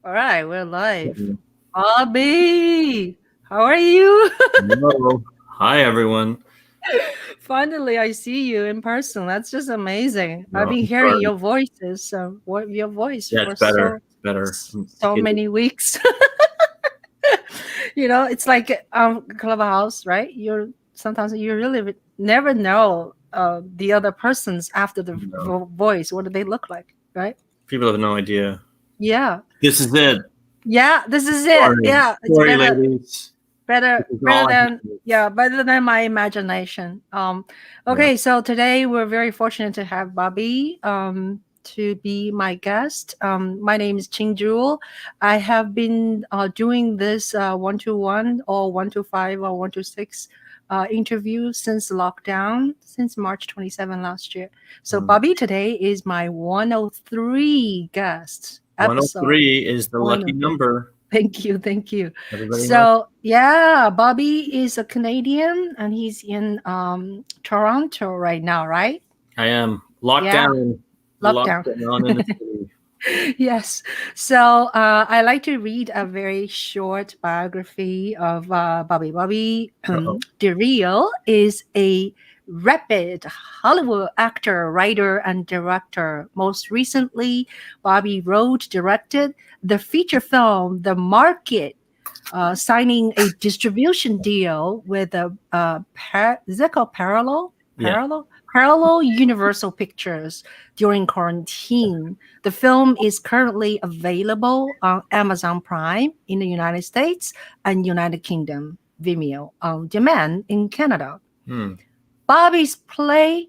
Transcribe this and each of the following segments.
All right, we're live. Bobby, how are you? Hello. Hi, everyone. Finally, I see you in person. That's just amazing. I've No, been I'm hearing sorry. your voices, your voice Yeah, for it's better. It's better. so many weeks. It's like Clubhouse, right? Sometimes you really never know the other persons after the No. voice. What do they look like, right? People have no idea. Yeah, This is it. yeah. This is it. Sorry. Yeah, it's Sorry, better. ladies. better This is better all I than can better than my imagination. Yeah. Okay, so today we're very fortunate to have Bobby to be my guest. My name is Ching Juhl. I have been doing this 1-to-1 or 1-to-5 or 1-to-6 interview since lockdown, since March 27 last year. So Bobby today is my 103 guest episode. 103 is the lucky 103. number. Thank you, thank you. Everybody knows. So yeah, Bobby is a Canadian and he's in Toronto right now, right? I am locked Yeah, down. lockdown. Locked down in the city. Yes. So I like to read a very short biography of Bobby. Bobby Uh-oh. Del Rio is a rapid Hollywood actor, writer, and director. Most recently, Bobby wrote, directed the feature film The Market, signing a distribution deal with is that called Parallel? Yeah. Parallel Universal Pictures during quarantine. The film is currently available on Amazon Prime in the United States and United Kingdom, Vimeo on demand in Canada. Hmm. Bobby's play,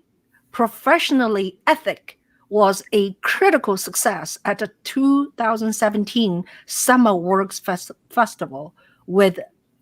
Professionally Ethic, was a critical success at the 2017 SummerWorks Festival with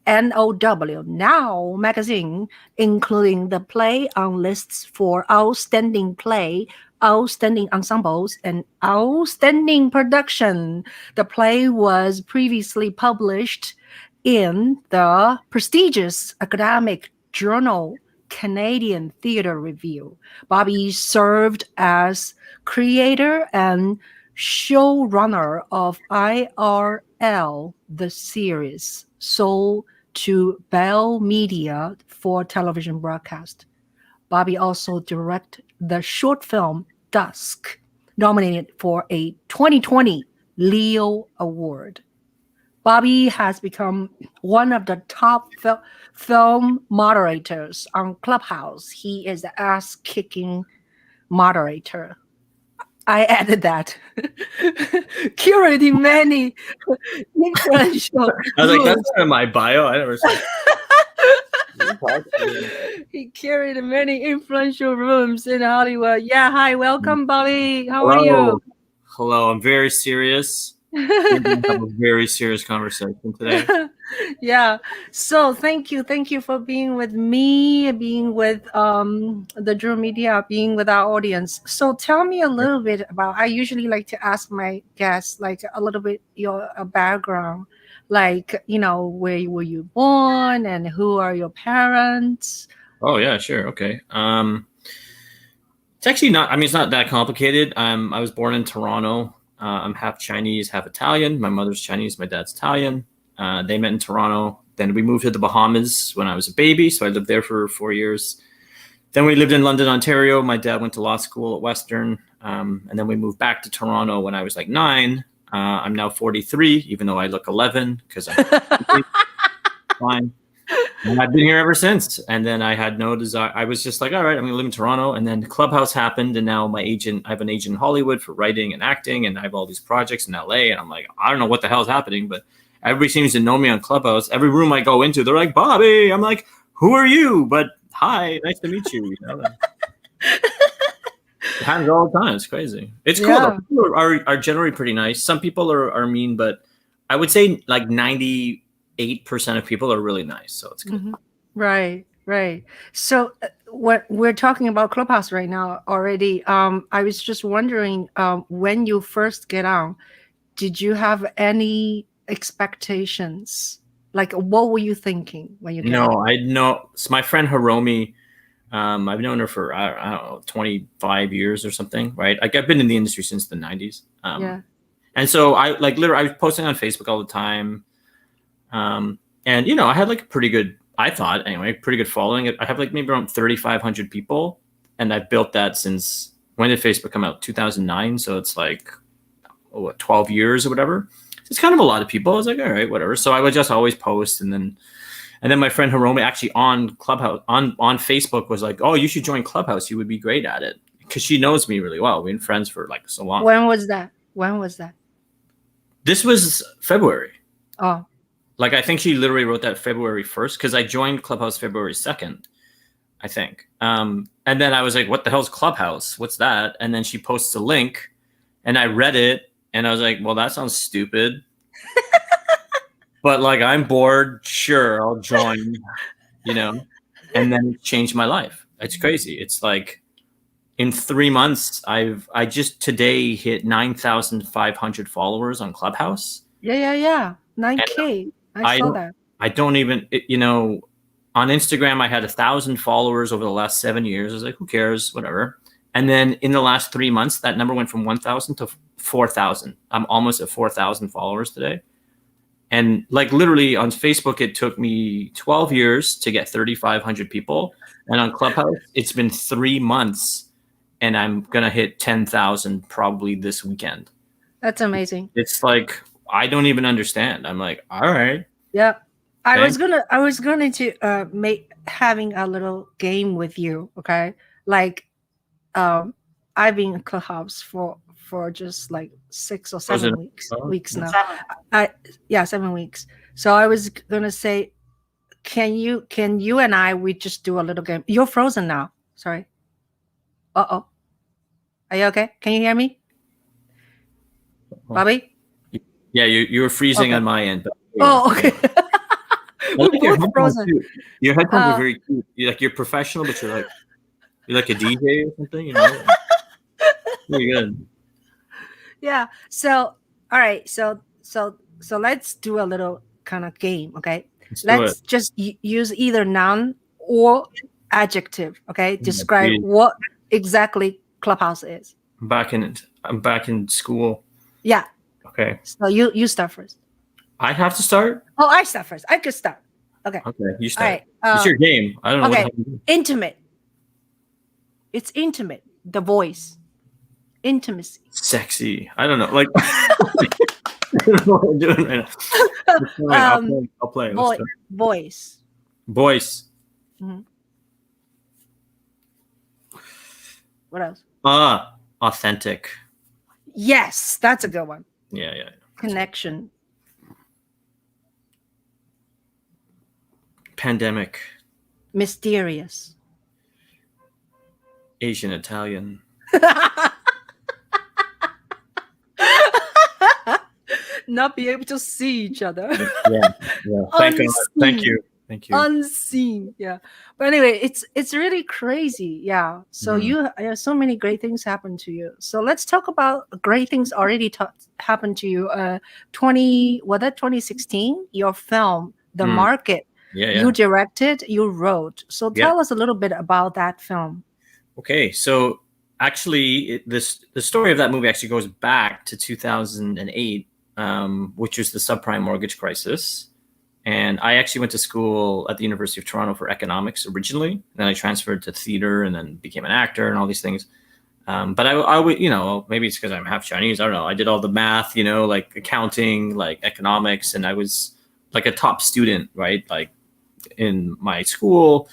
Now magazine, including the play on lists for Outstanding Play, Outstanding Ensembles, and Outstanding Production. The play was previously published in the prestigious academic journal Canadian Theatre Review. Bobby served as creator and showrunner of IRL, the series, sold to Bell Media for television broadcast. Bobby also directed the short film Dusk, nominated for a 2020 Leo Award. Bobby has become one of the top film moderators on Clubhouse. He is the ass kicking moderator. I added that. Curating many influential I was like, rooms. that's kind of my bio. I never said. He curated many influential rooms in Hollywood. Yeah, hi, welcome, Bobby. How are Hello. you? Hello. I'm very serious. We're going to have a very serious conversation today. Yeah, so thank you for being with me, being with the Juhl Media, being with our audience. So tell me a little bit about, I usually like to ask my guests like a little bit your background, like where were you born and who are your parents. Oh yeah, sure. Okay. It's actually not, I mean, it's not that complicated. I was born in Toronto. I'm half Chinese, half Italian. My mother's Chinese, my dad's Italian. They met in Toronto. Then we moved to the Bahamas when I was a baby. So I lived there for 4 years. Then we lived in London, Ontario. My dad went to law school at Western. And then we moved back to Toronto when I was like 9. I'm now 43, even though I look 11 because I'm fine. And I've been here ever since. And then I had no desire. I was just like, all right, I'm going to live in Toronto. And then Clubhouse happened. And now I have an agent in Hollywood for writing and acting. And I have all these projects in LA. And I'm like, I don't know what the hell is happening, but everybody seems to know me on Clubhouse. Every room I go into, they're like, Bobby. I'm like, who are you? But hi, nice to meet you. It happens all the time. It's crazy. It's cool. Yeah. People are generally pretty nice. Some people are mean, but I would say like 98% of people are really nice. So it's good. Mm-hmm. Right. So what we're talking about Clubhouse right now already. I was just wondering, when you first get on, did you have any expectations? Like, what were you thinking when you get on? No, I know. So my friend Hiromi, I've known her for, I don't know, 25 years or something, right? Like I've been in the industry since the 90s. Yeah. And so I literally I was posting on Facebook all the time. And you know, I had like a pretty good, I thought anyway, pretty good following. I have like maybe around 3,500 people, and I've built that since, when did Facebook come out? 2009. So it's like, what, 12 years or whatever. It's kind of a lot of people. I was like, all right, whatever. So I would just always post, and then my friend Hiromi actually on Clubhouse on Facebook was like, oh, you should join Clubhouse. You would be great at it, because she knows me really well. We've been friends for like so long. When was that? When was that? This was February. Oh. Like, I think she literally wrote that February 1st, because I joined Clubhouse February 2nd, I think. And then I was like, what the hell's Clubhouse? What's that? And then she posts a link, and I read it, and I was like, well, that sounds stupid. But like, I'm bored. Sure, I'll join, you know? And then it changed my life. It's crazy. It's like, in 3 months, I just today hit 9,500 followers on Clubhouse. Yeah. 9K. I saw that. I don't even, you know, on Instagram, I had 1,000 followers over the last 7 years. I was like, who cares? Whatever. And then in the last 3 months, that number went from 1,000 to 4,000. I'm almost at 4,000 followers today. And like, literally on Facebook, it took me 12 years to get 3,500 people. And on Clubhouse, it's been 3 months, and I'm going to hit 10,000 probably this weekend. That's amazing. It's like, I don't even understand. I'm like, all right. Yeah. Okay. I was going to make having a little game with you. Okay. Like, I've been in Clubhouse for just like 6 or 7 weeks now. 7 weeks. So I was gonna say, can you and I, we just do a little game? You're frozen now. Sorry. Are you okay? Can you hear me, Bobby? Yeah, you were freezing on my end. But, okay. We're both frozen. Your headphones are very cute. You're professional, but you're like a DJ or something, you know? Pretty good. Yeah. So, all right. So let's do a little kind of game. Okay. Let's just use either noun or adjective. Okay. Describe what exactly Clubhouse is. I'm back in school. Yeah. Okay. So you start first. I have to start? Oh, I start first. I could start. Okay. Okay. You start. All right. It's your game. I don't know what to do. Intimate. It's intimate. The voice. Intimacy. Sexy. I don't know. Like, I don't know what I'm doing right now. I'll play. Voice. Mm-hmm. What else? Authentic. Yes, that's a good one. Yeah. Connection. Pandemic. Mysterious. Asian Italian. Not be able to see each other. Yeah. Thank you. Unseen. Yeah. But anyway, it's really crazy. Yeah. So you so many great things happen to you. So let's talk about great things already happened to you. 2016, your film, The Market. Yeah. You directed, you wrote. So tell us a little bit about that film. Okay. So actually, the story of that movie actually goes back to 2008. Which was the subprime mortgage crisis. And I actually went to school at the University of Toronto for economics originally. And then I transferred to theater and then became an actor and all these things. But I would, you know, maybe it's because I'm half Chinese. I don't know. I did all the math, you know, like accounting, like economics. And I was like a top student, right? Like in my school.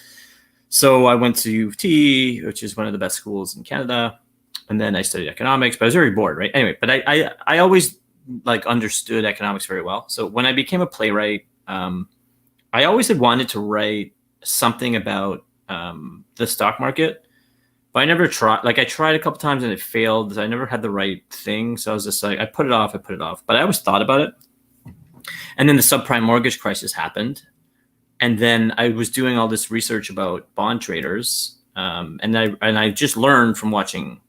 So I went to U of T, which is one of the best schools in Canada. And then I studied economics, but I was very bored, right? Anyway, but I always like understood economics very well. So when I became a playwright, I always had wanted to write something about the stock market, but I never tried. Like I tried a couple times and it failed. I never had the right thing. So I was just like, I put it off, but I always thought about it. And then the subprime mortgage crisis happened. And then I was doing all this research about bond traders. And I just learned from watching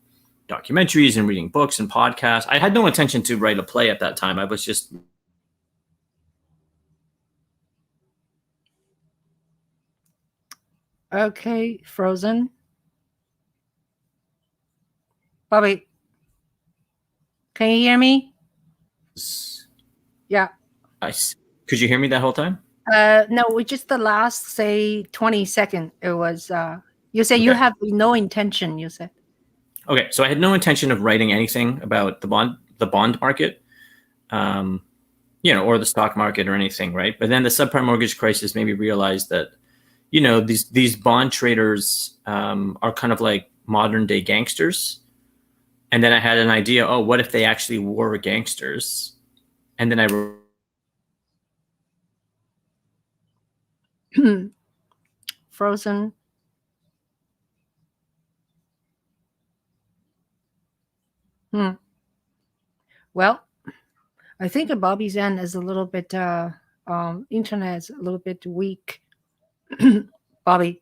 documentaries and reading books and podcasts. I had no intention to write a play at that time. I was just okay. Frozen. Bobby, can you hear me? Yeah. Could you hear me that whole time? No, we just the last, say, 20 seconds. It was, you say you have no intention, you said. Okay, so I had no intention of writing anything about the bond market, or the stock market or anything, right? But then the subprime mortgage crisis made me realize that, these bond traders are kind of like modern day gangsters. And then I had an idea, what if they actually were gangsters? And then I wrote Frozen. Well, I think Bobby's end is a little bit, internet's a little bit weak. Bobby,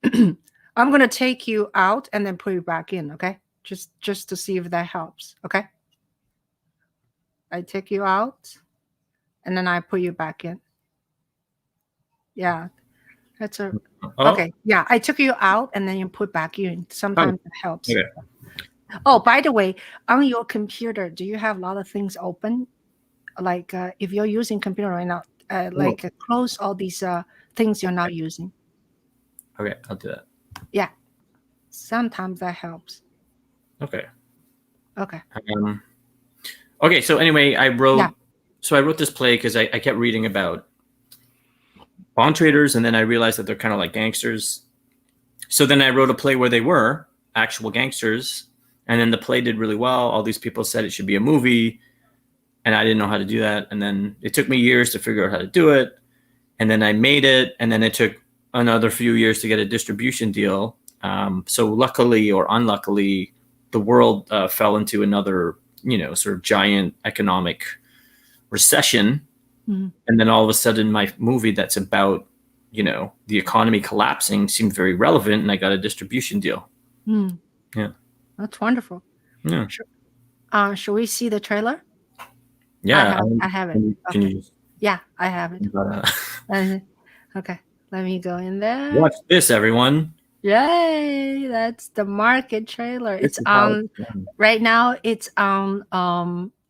I'm going to take you out and then put you back in, okay? Just to see if that helps, okay? I take you out and then I put you back in. Yeah, that's okay. Yeah, I took you out and then you put back in. Sometimes it helps. Okay. Oh, by the way, on your computer, do you have a lot of things open? Like if you're using computer right now, close all these things you're not using. Okay, I'll do that. Yeah, sometimes that helps. Okay. Okay. Okay, so anyway, I wrote this play because I kept reading about bond traders, and then I realized that they're kind of like gangsters. So then I wrote a play where they were actual gangsters, and then the play did really well. All these people said it should be a movie, and I didn't know how to do that. And then it took me years to figure out how to do it, and then I made it, and then it took another few years to get a distribution deal. So luckily or unluckily, the world fell into another, sort of giant economic recession. Mm-hmm. And then all of a sudden my movie that's about, the economy collapsing seemed very relevant, and I got a distribution deal. Mm. Yeah. That's wonderful. Yeah. Should we see the trailer? Yeah. I have it. Can you Yeah, I have it. Okay. Let me go in there. Watch this, everyone. Yay! That's the market trailer. It's on right now. It's on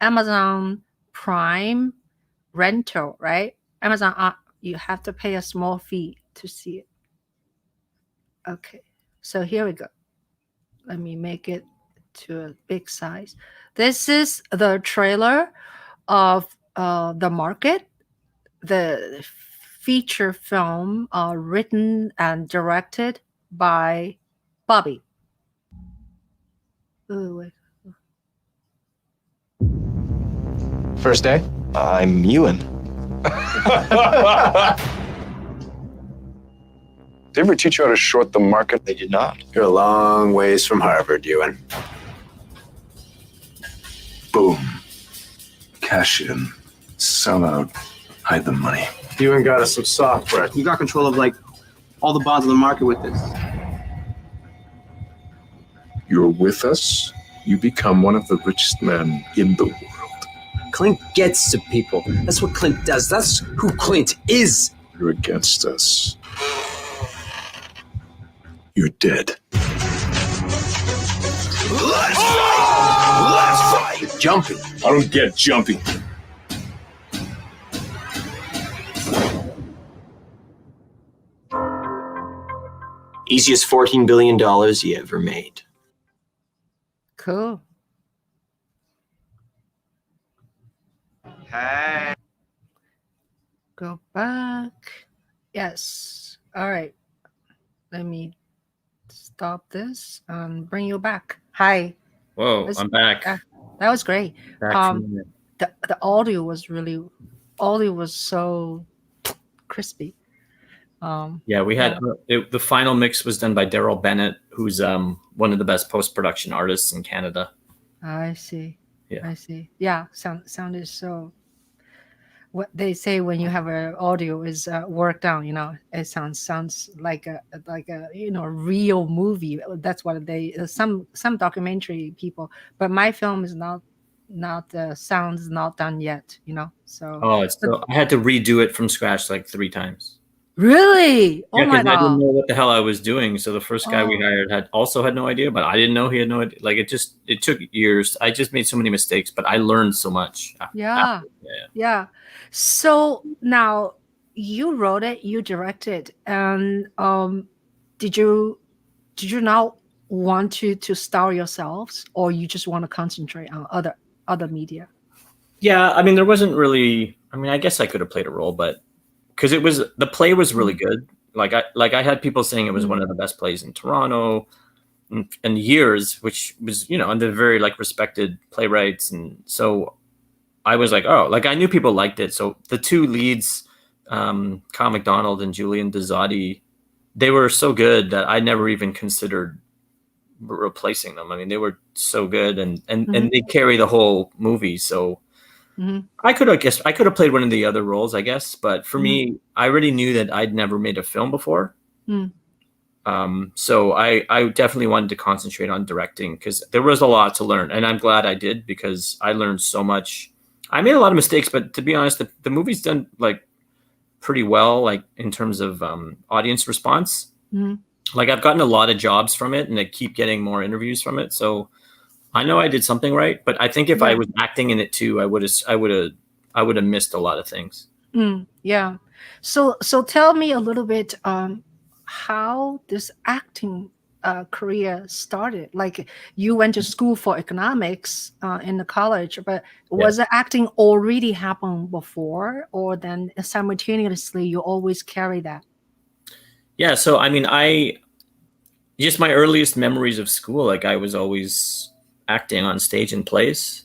Amazon Prime rental, right? Amazon. You have to pay a small fee to see it. Okay, so here we go. Let me make it to a big size. This is the trailer of The Market, the feature film written and directed by Bobby. Ooh, wait. First day? I'm Ewan. Did they ever teach you how to short the market? They did not. You're a long ways from Harvard, Ewan. Boom. Cash in. Sell out. Hide the money. Ewan got us some software. You got control of, all the bonds on the market with this. You're with us, you become one of the richest men in the world. Clint gets to people. That's what Clint does. That's who Clint is. You're against us. You're dead. Let's fight! Let's fight! You're jumping. I don't get jumping. Easiest $14 billion you ever made. Cool. Hey. Go back. Yes. All right. Let me stop this and bring you back. Hi. Whoa, I'm back. That was great. Back the audio was so crispy. Yeah, we had the final mix was done by Daryl Bennett, who's one of the best post-production artists in Canada. I see. Yeah. I see. Yeah, sound is so. What they say when you have an audio is worked down. It sounds like a real movie. That's what they some documentary people. But my film is not sound is not done yet. So. Oh, I had to redo it from scratch 3 times. Really? Oh Yeah, my because I didn't God. know what the hell I was doing. So the first guy we Oh, hired had no idea, but I didn't know he had no idea. Like it took years. I just made so many mistakes, but I learned so much. yeah. After. Yeah. Yeah. So now you wrote it, you directed, and did you now want to star yourselves, or you just want to concentrate on other media? Yeah, I mean, there wasn't really. I mean, I guess I could have played a role, but because the play was really good. I had people saying it was one of the best plays in Toronto in years, which was and they're very like respected playwrights, and so I was like, oh, like I knew people liked it. So the two leads, Kyle McDonald and Julian Dezadi, they were so good that I never even considered replacing them. I mean, they were so good, and they carry the whole movie. So I could have played one of the other roles, I guess. But for me, I already knew that I'd never made a film before. So I definitely wanted to concentrate on directing because there was a lot to learn, and I'm glad I did because I learned so much. I made a lot of mistakes, but to be honest, the movie's done like pretty well, like in terms of audience response. Like I've gotten a lot of jobs from it, and I keep getting more interviews from it. So I know I did something right, but I think if I was acting in it too, I would have missed a lot of things. Yeah. So tell me a little bit how this acting career started. Like you went to school for economics in the college, but was the acting already happened before, or then simultaneously you always carry that? Yeah. So I mean, just my earliest memories of school, like I was always acting on stage in plays.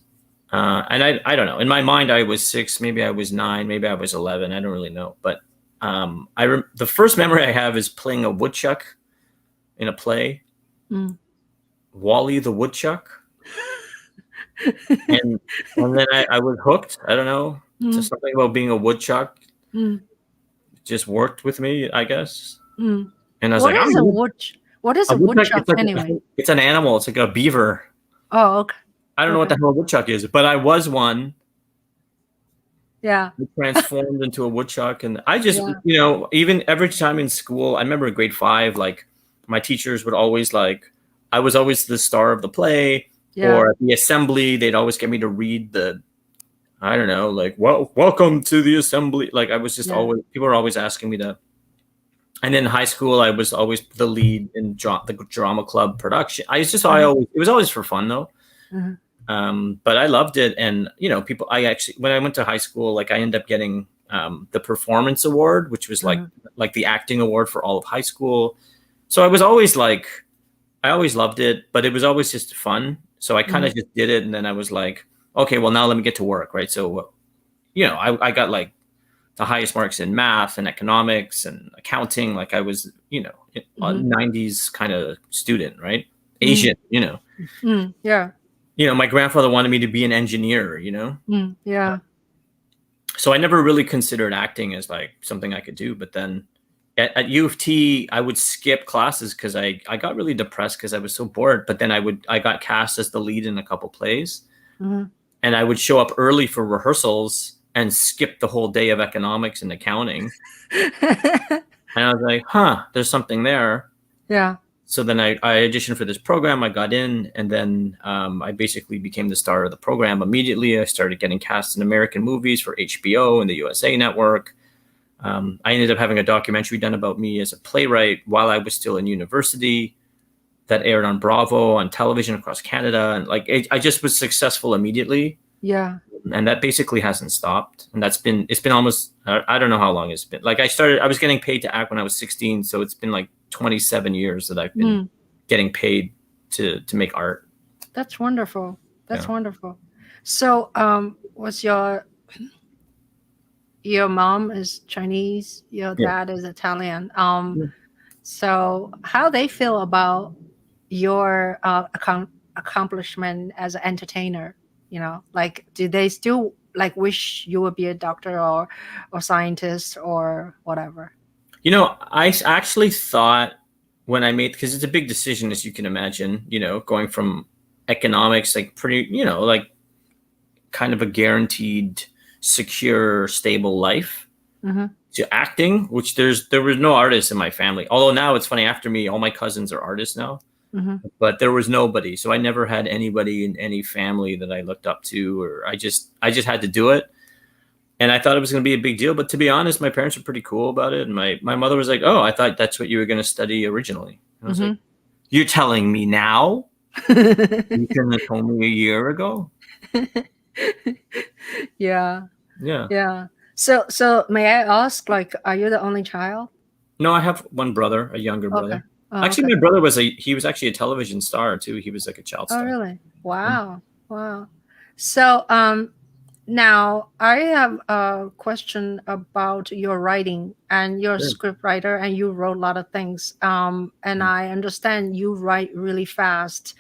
And I don't know. In my mind, I was 6, maybe I was 9, maybe I was 11. I don't really know. But the first memory I have is playing a woodchuck in a play, Wally the Woodchuck. and then I was hooked. I don't know. To something about being a woodchuck just worked with me, I guess. And I was What like, is a what is a woodchuck anyway? It's an animal. It's like a beaver. Oh, okay. I don't know what the hell a woodchuck is, but I was one. Yeah. I transformed into a woodchuck, and I just, even every time in school, I remember in grade 5, like my teachers would always I was always the star of the play, or at the assembly, they'd always get me to read I don't know, like, welcome to the assembly. Like I was just always, people were always asking me to. And in high school, I was always the lead in the drama club production. It was always for fun though. But I loved it. And, when I went to high school, like I ended up getting the performance award, which was like the acting award for all of high school. So I was always I always loved it, but it was always just fun. So I kind of just did it. And then I was like, okay, well now let me get to work. Right. So, I got like the highest marks in math and economics and accounting. Like I was, a 90s kind of student, right? Asian, Yeah. My grandfather wanted me to be an engineer, Yeah. So I never really considered acting as like something I could do. But then at U of T, I would skip classes because I got really depressed because I was so bored. But then I got cast as the lead in a couple plays, and I would show up early for rehearsals and skip the whole day of economics and accounting. And I was like, there's something there. Yeah. So then I auditioned for this program. I got in, and then I basically became the star of the program immediately. I started getting cast in American movies for HBO and the USA Network. I ended up having a documentary done about me as a playwright while I was still in university that aired on Bravo, on television across Canada. And I just was successful immediately. Yeah. And that basically hasn't stopped. And it's been almost, I don't know how long it's been. Like I was getting paid to act when I was 16. So it's been like 27 years that I've been getting paid to make art. That's wonderful. That's wonderful. So, was your mom is Chinese, your dad is Italian. So how they feel about your accomplishment as an entertainer? Like, do they still wish you would be a doctor or scientist or whatever? I actually thought when I made, because it's a big decision, as you can imagine, going from economics, like pretty, like kind of a guaranteed, secure, stable life, to acting, which there was no artists in my family. Although now it's funny, after me, all my cousins are artists now, but there was nobody. So I never had anybody in any family that I looked up to, or I just had to do it. And I thought it was going to be a big deal. But to be honest, my parents were pretty cool about it. And my mother was like, oh, I thought that's what you were going to study originally. And I was like, you're telling me now? You couldn't have told me a year ago? Yeah. Yeah. Yeah. So may I ask, like, are you the only child? No, I have one brother, a younger brother. Okay. Oh, Actually, okay. my brother he was actually a television star too. He was like a child star. Oh, really? Wow. Wow. So, now I have a question about your writing, and you're a script writer, and you wrote a lot of things. And I understand you write really fast.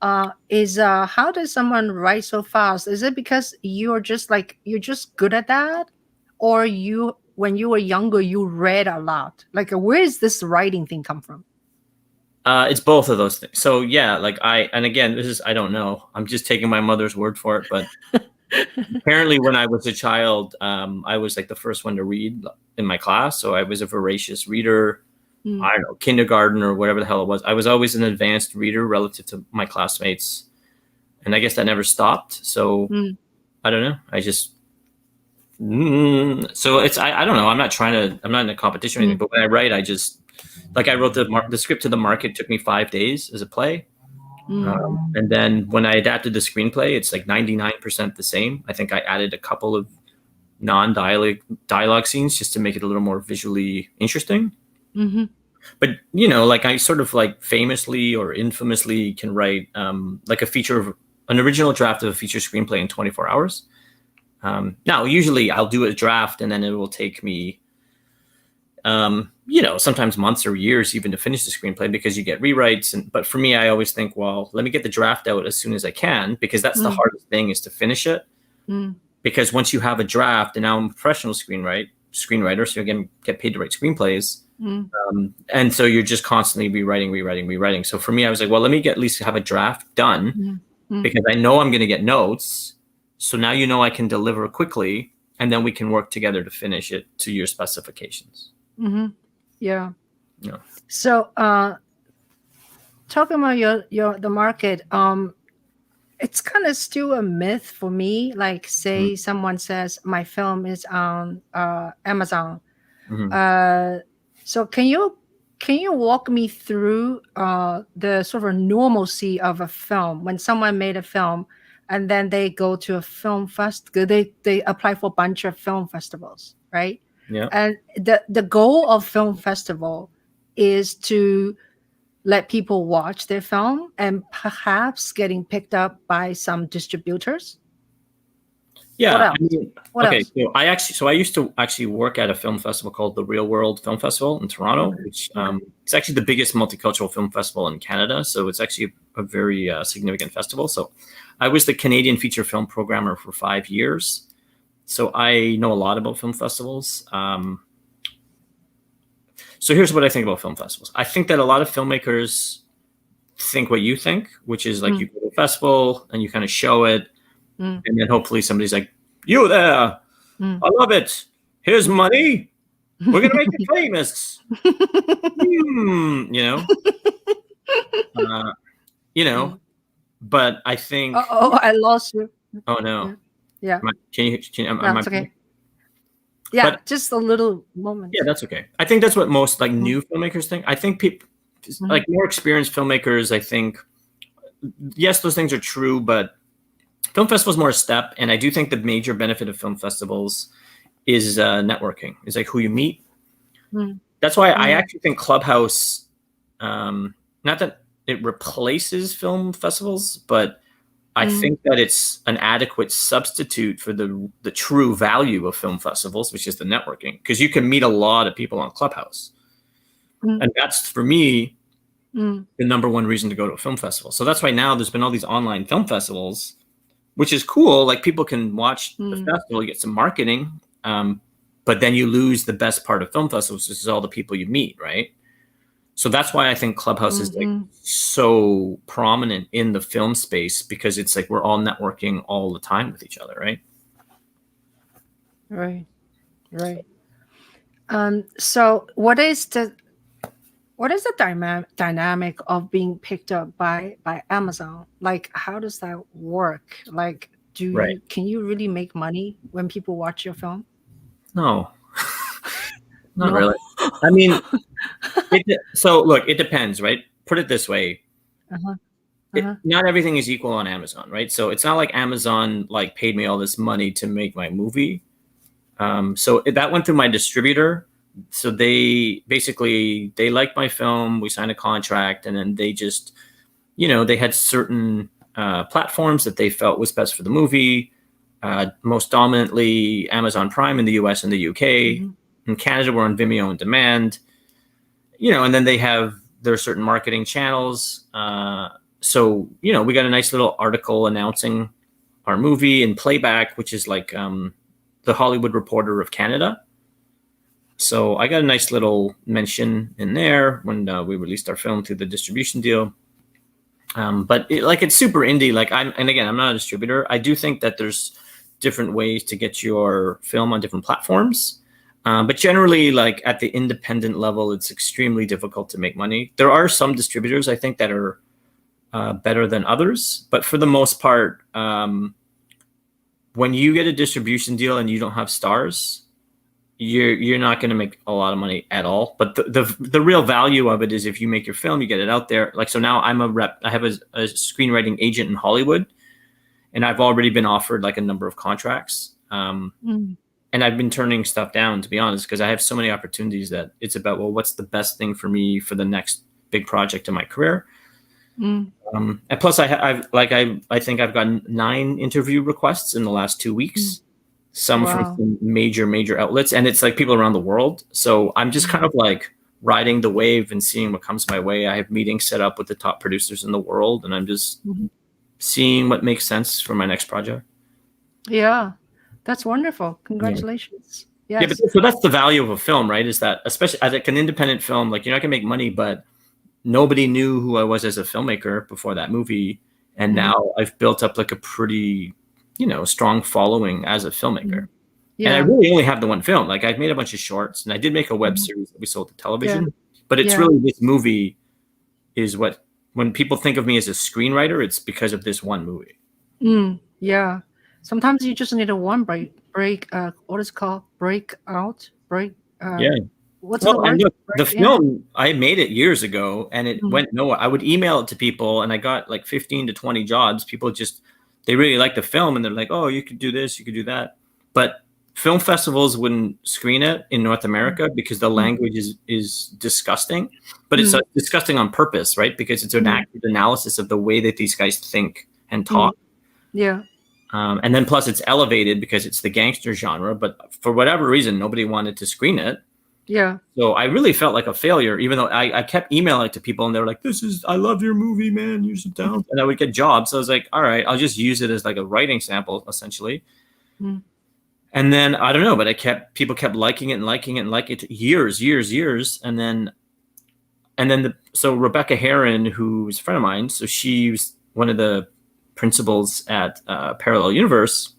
How does someone write so fast? Is it because you're just good at that, or when you were younger you read a lot? Like, where is this writing thing come from? It's both of those things. So yeah, like I don't know. I'm just taking my mother's word for it, but apparently when I was a child, I was like the first one to read in my class. So I was a voracious reader. I don't know, kindergarten or whatever the hell it was. I was always an advanced reader relative to my classmates. And I guess that never stopped. So I don't know. I just, so it's, I don't know. I'm not in a competition or anything, but when I write, I just, like I wrote the script to The Market took me 5 days as a play. And then when I adapted the screenplay, it's like 99% the same. I think I added a couple of dialogue scenes just to make it a little more visually interesting. But like I sort of like famously or infamously can write like an original draft of a feature screenplay in 24 hours. Now usually I'll do a draft and then it will take me sometimes months or years even to finish the screenplay, because you get rewrites. But for me, I always think, well, let me get the draft out as soon as I can, because that's the hardest thing, is to finish it. Because once you have a draft, and now I'm a professional screenwriter, so you get paid to write screenplays. And so you're just constantly rewriting. So for me, I was like, well, let me at least have a draft done, because I know I'm going to get notes. So now I can deliver quickly, and then we can work together to finish it to your specifications. Yeah. So talking about the market, it's kind of still a myth for me. Like, say someone says my film is on Amazon. So can you walk me through the sort of normalcy of a film when someone made a film and then they go to a film festival? They apply for a bunch of film festivals, right? Yeah. And the goal of film festival is to let people watch their film and perhaps getting picked up by some distributors. Yeah. What else? So I used to actually work at a film festival called the Real World Film Festival in Toronto, which it's actually the biggest multicultural film festival in Canada. So it's actually a very significant festival. So I was the Canadian feature film programmer for 5 years. So I know a lot about film festivals. So here's what I think about film festivals. I think that a lot of filmmakers think what you think, which is like you go to a festival and you kind of show it. And then hopefully somebody's like, you there, I love it. Here's money. We're going to make you famous. But I think. Oh, I lost you. Oh, no. Yeah. That's okay. Yeah, but, just a little moment. Yeah, that's okay. I think that's what most like new filmmakers think. I think people, like more experienced filmmakers, I think, yes, those things are true, but film festivals more a step. And I do think the major benefit of film festivals is networking. It's like who you meet. That's why I actually think Clubhouse, not that it replaces film festivals, but I think that it's an adequate substitute for the true value of film festivals, which is the networking, because you can meet a lot of people on Clubhouse. And that's, for me, the number one reason to go to a film festival. So that's why now there's been all these online film festivals, which is cool. Like, people can watch the festival, you get some marketing, but then you lose the best part of film festivals, which is all the people you meet, right? So that's why I think Clubhouse is like so prominent in the film space, because it's like we're all networking all the time with each other, right? Right. So what is the dynamic of being picked up by Amazon? Like, how does that work? Like, Right. can you really make money when people watch your film? No, not No. really. I mean, so look, it depends, right? Put it this way. Uh-huh. Uh-huh. Not everything is equal on Amazon, right? So it's not like Amazon like paid me all this money to make my movie. So that went through my distributor. So they basically they liked my film. We signed a contract, and then they just, they had certain platforms that they felt was best for the movie. Most dominantly Amazon Prime in the US and the UK. Mm-hmm. In Canada, we're on Vimeo on demand. And then they have their certain marketing channels. So we got a nice little article announcing our movie in Playback, which is like the Hollywood Reporter of Canada. So I got a nice little mention in there when we released our film through the distribution deal. But it's super indie. And again, I'm not a distributor. I do think that there's different ways to get your film on different platforms. But generally, like at the independent level, it's extremely difficult to make money. There are some distributors, I think, that are better than others. But for the most part, when you get a distribution deal and you don't have stars, you're not going to make a lot of money at all. But the real value of it is if you make your film, you get it out there. Like, so now I'm a rep. I have a screenwriting agent in Hollywood, and I've already been offered like a number of contracts. And I've been turning stuff down, to be honest, because I have so many opportunities that it's about, well, what's the best thing for me for the next big project in my career? And plus, I think I've gotten 9 interview requests in the last 2 weeks. Some Wow. from some major outlets, and it's like people around the world. So I'm just kind of like riding the wave and seeing what comes my way. I have meetings set up with the top producers in the world, and I'm just seeing what makes sense for my next project. Yeah, that's wonderful. Congratulations. Yeah, Yes. but so that's the value of a film, right? Is that especially as like an independent film, like you're not gonna make money, but nobody knew who I was as a filmmaker before that movie, and now I've built up like a pretty strong following as a filmmaker. Yeah. And I really only have the one film. Like I've made a bunch of shorts, and I did make a web series that we sold to television. But it's really this movie is what, when people think of me as a screenwriter, it's because of this one movie. Yeah. Sometimes you just need a one break. What is it called? Break. What's the word? And look, the film, I made it years ago, and it went nowhere. I would email it to people, and I got like 15 to 20 jobs. People they really like the film, and they're like, oh, you could do this, you could do that. But film festivals wouldn't screen it in North America because the language is disgusting. But it's disgusting on purpose, right? Because it's an accurate analysis of the way that these guys think and talk. Yeah. And then plus it's elevated because it's the gangster genre. But for whatever reason, nobody wanted to screen it. Yeah. So I really felt like a failure, even though I kept emailing it to people, and they were like, I love your movie, man. You're so down. And I would get jobs. So I was like, all right, I'll just use it as like a writing sample, essentially. And then I don't know, but people kept liking it and liking it years. And then so Rebecca Heron, who's a friend of mine, so she was one of the principals at Parallel Universe.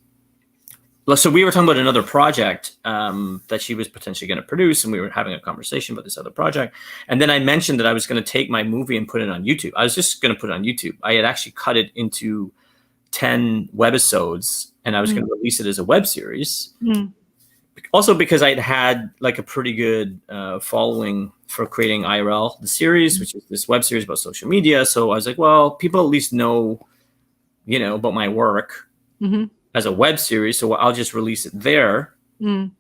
So we were talking about another project that she was potentially going to produce, and we were having a conversation about this other project. And then I mentioned that I was going to take my movie and put it on YouTube. I was just going to put it on YouTube. I had actually cut it into 10 webisodes, and I was going to release it as a web series. Also because I'd had like a pretty good following for creating IRL, the series, which is this web series about social media. So I was like, well, people at least know, about my work. As a web series, so I'll just release it there. And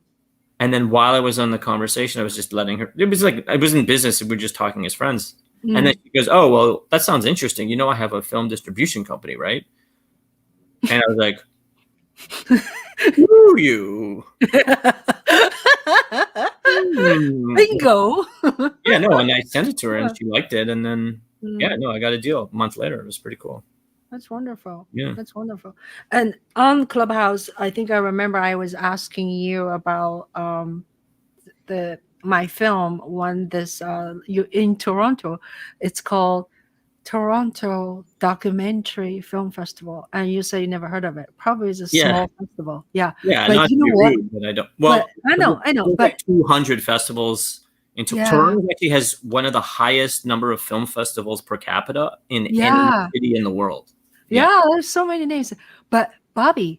then while I was on the conversation, I was just letting her. It was like I was in business, and we were just talking as friends. And then she goes, "Oh, well, that sounds interesting. I have a film distribution company, right?" And I was like, "Who you?" Bingo. Yeah, no, and I sent it to her, and she liked it, and then I got a deal a month later. It was pretty cool. That's wonderful. Yeah. That's wonderful. And on Clubhouse, I think I remember I was asking you about my film when you in Toronto. It's called Toronto Documentary Film Festival, and you say you never heard of it. Probably it's a Yeah. small festival. Yeah. Yeah, But not you to be know what? rude, but I don't. Well, But I know, there's but like 200 festivals. Yeah. Toronto actually has one of the highest number of film festivals per capita in any Yeah. city in the world. Yeah, there's so many names. But Bobby,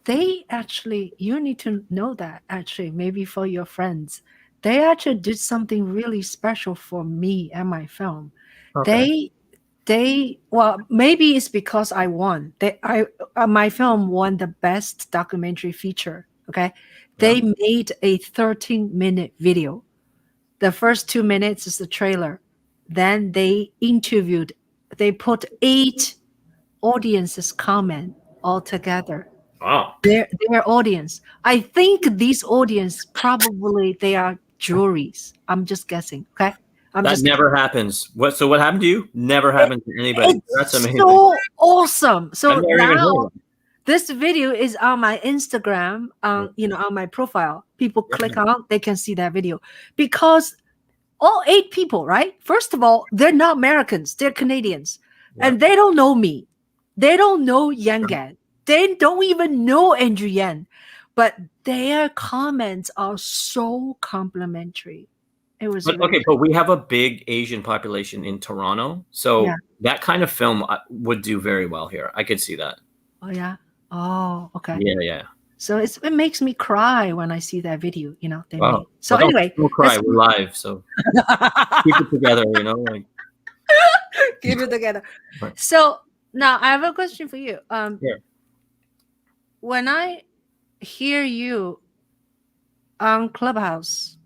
they actually, you need to know that actually, maybe for your friends, they actually did something really special for me and my film. Okay. Well, maybe it's because I won. My film won the best documentary feature. Okay. They made a 13-minute video. The first 2 minutes is the trailer. Then they put 8 audiences comment all together. Wow. Their audience. I think these audience probably they are juries. I'm just guessing. Okay. That never happens. So what happened to you? Never happened to anybody. That's amazing. So awesome. So I've never even heard now of it. this video is on my Instagram, on my profile. People click on, they can see that video because all 8 people, right? First of all, they're not Americans, they're Canadians, and they don't know me. They don't know Yang Gan. They don't even know Andrew Yan, but their comments are so complimentary. It was But we have a big Asian population in Toronto, so that kind of film would do very well here. I could see that. Oh yeah. Oh, okay. Yeah. So it makes me cry when I see that video. They Wow. made. So Well, anyway, don't cry. We're live, so keep it together. Like keep it together. Right. So now I have a question for you. Yeah. When I hear you on Clubhouse,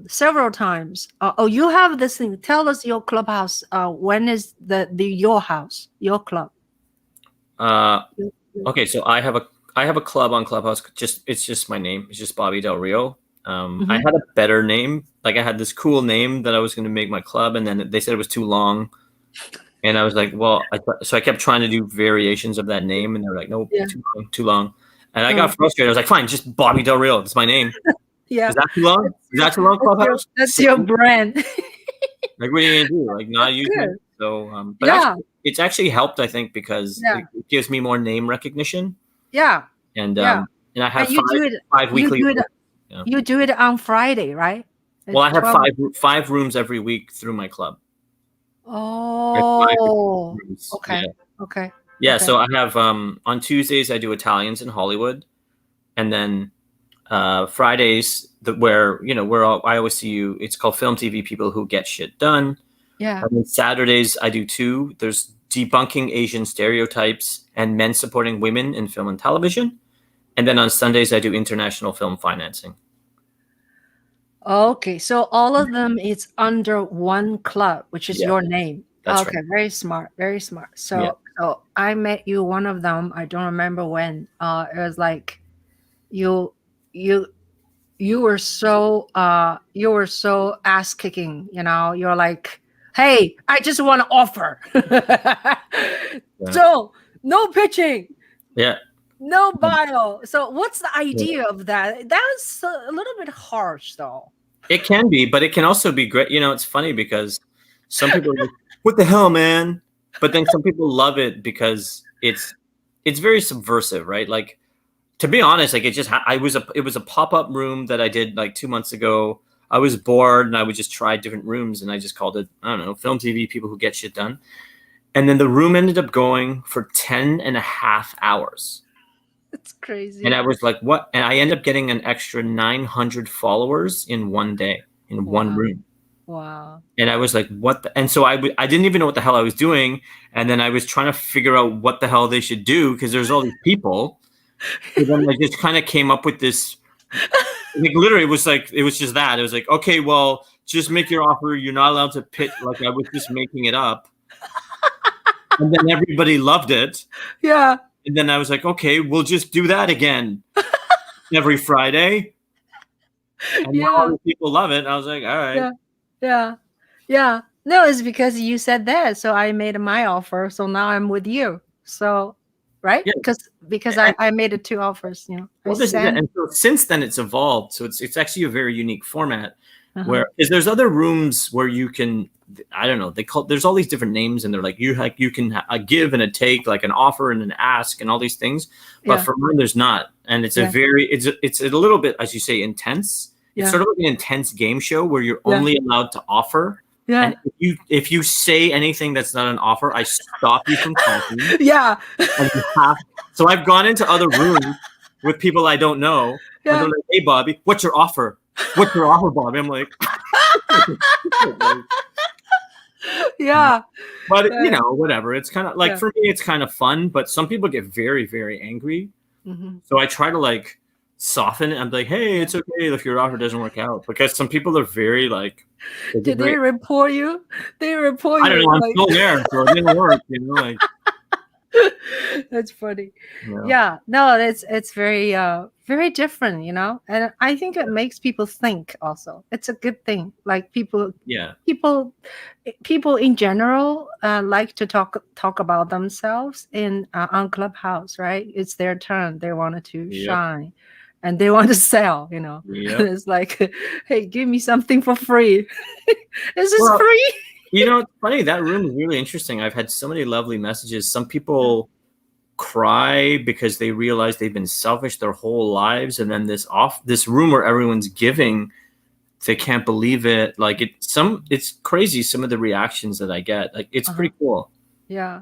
several times. You have this thing. Tell us your Clubhouse. When is your house, your club? Okay, so I have a club on Clubhouse. It's just my name. It's just Bobby Del Rio. I had a better name. Like I had this cool name that I was going to make my club, and then they said it was too long. And I was like, well, so I kept trying to do variations of that name, and they were like, nope, too long. And I got frustrated. I was like, fine, just Bobby Del Rio. That's my name. Yeah. Is that too long? Is that too long, Clubhouse? That's your brand. Like, what are you gonna do? Like, not use it? So, but actually, it's actually helped, I think, because it gives me more name recognition. Yeah. And I have five weekly. You do it on Friday, right? Well, I have five rooms every week through my club. Oh. Okay. Yeah. Okay. Yeah. Okay. So I have on Tuesdays I do Italians in Hollywood, and then Fridays where I always see you. It's called Film TV People Who Get Shit Done. Yeah. And then Saturdays I do 2. There's debunking Asian stereotypes and men supporting women in film and television. And then on Sundays I do international film financing. Okay, so all of them is under one club, which is your name. That's okay, right. Very smart, very smart. So I met you one of them. I don't remember when. It was like you were so ass kicking. You're like, hey, I just want to offer. So no pitching. Yeah. No bio. So what's the idea of that? That's a little bit harsh, though. It can be, but it can also be great. It's funny because some people are like, what the hell, man? But then some people love it because it's very subversive, right? Like, to be honest, like it was a pop-up room that I did like 2 months ago. I was bored and I would just try different rooms, and I just called it, I don't know, Film TV People Who Get Shit Done. And then the room ended up going for 10.5 hours. It's crazy. And I was like, what? And I ended up getting an extra 900 followers in one day, in one room. Wow. And I was like, what? And so I didn't even know what the hell I was doing. And then I was trying to figure out what the hell they should do because there's all these people. And then I just kind of came up with this. Like, literally, it was just that. It was like, okay, well, just make your offer. You're not allowed to pitch. Like, I was just making it up. And then everybody loved it. Yeah. And then I was like, okay, we'll just do that again every Friday. And now people love it. I was like, all right. Yeah. No, it's because you said that. So I made my offer. So now I'm with you. So, right? Yeah. Because I made it 2 offers, Well, and so since then it's evolved. So it's actually a very unique format where there's other rooms where you can I don't know, there's all these different names, and they're like, you can give and a take, like an offer and an ask and all these things. But Yeah. for mine, there's not. And it's it's a little bit, as you say, intense. It's sort of like an intense game show where you're only allowed to offer. Yeah. And if you say anything that's not an offer, I stop you from talking. Yeah. And so I've gone into other rooms with people I don't know. Yeah. And they're like, hey, Bobby, what's your offer? What's your offer, Bobby? I'm like, Yeah. but you know, whatever. It's kind of like, Yeah. for me, it's kind of fun, but some people get very, very angry. Mm-hmm. So I try to like soften it. I'm like, hey, it's okay if your offer doesn't work out, because some people are very like, Did they report you? They report you. I don't know. I'm like- still there, so it didn't work. You know, like. That's funny. Yeah. Yeah, no, it's very very different, you know, and I think it makes people think. Also, it's a good thing. Like people in general like to talk about themselves in on Clubhouse, right? It's their turn. They wanted to shine, and they want to sell. You know, it's like, hey, give me something for free. Is this free? You know, it's funny. That room is really interesting. I've had so many lovely messages. Some people cry because they realize they've been selfish their whole lives, and then this room where everyone's giving, they can't believe it. Like it's crazy. Some of the reactions that I get, like it's pretty cool. Yeah.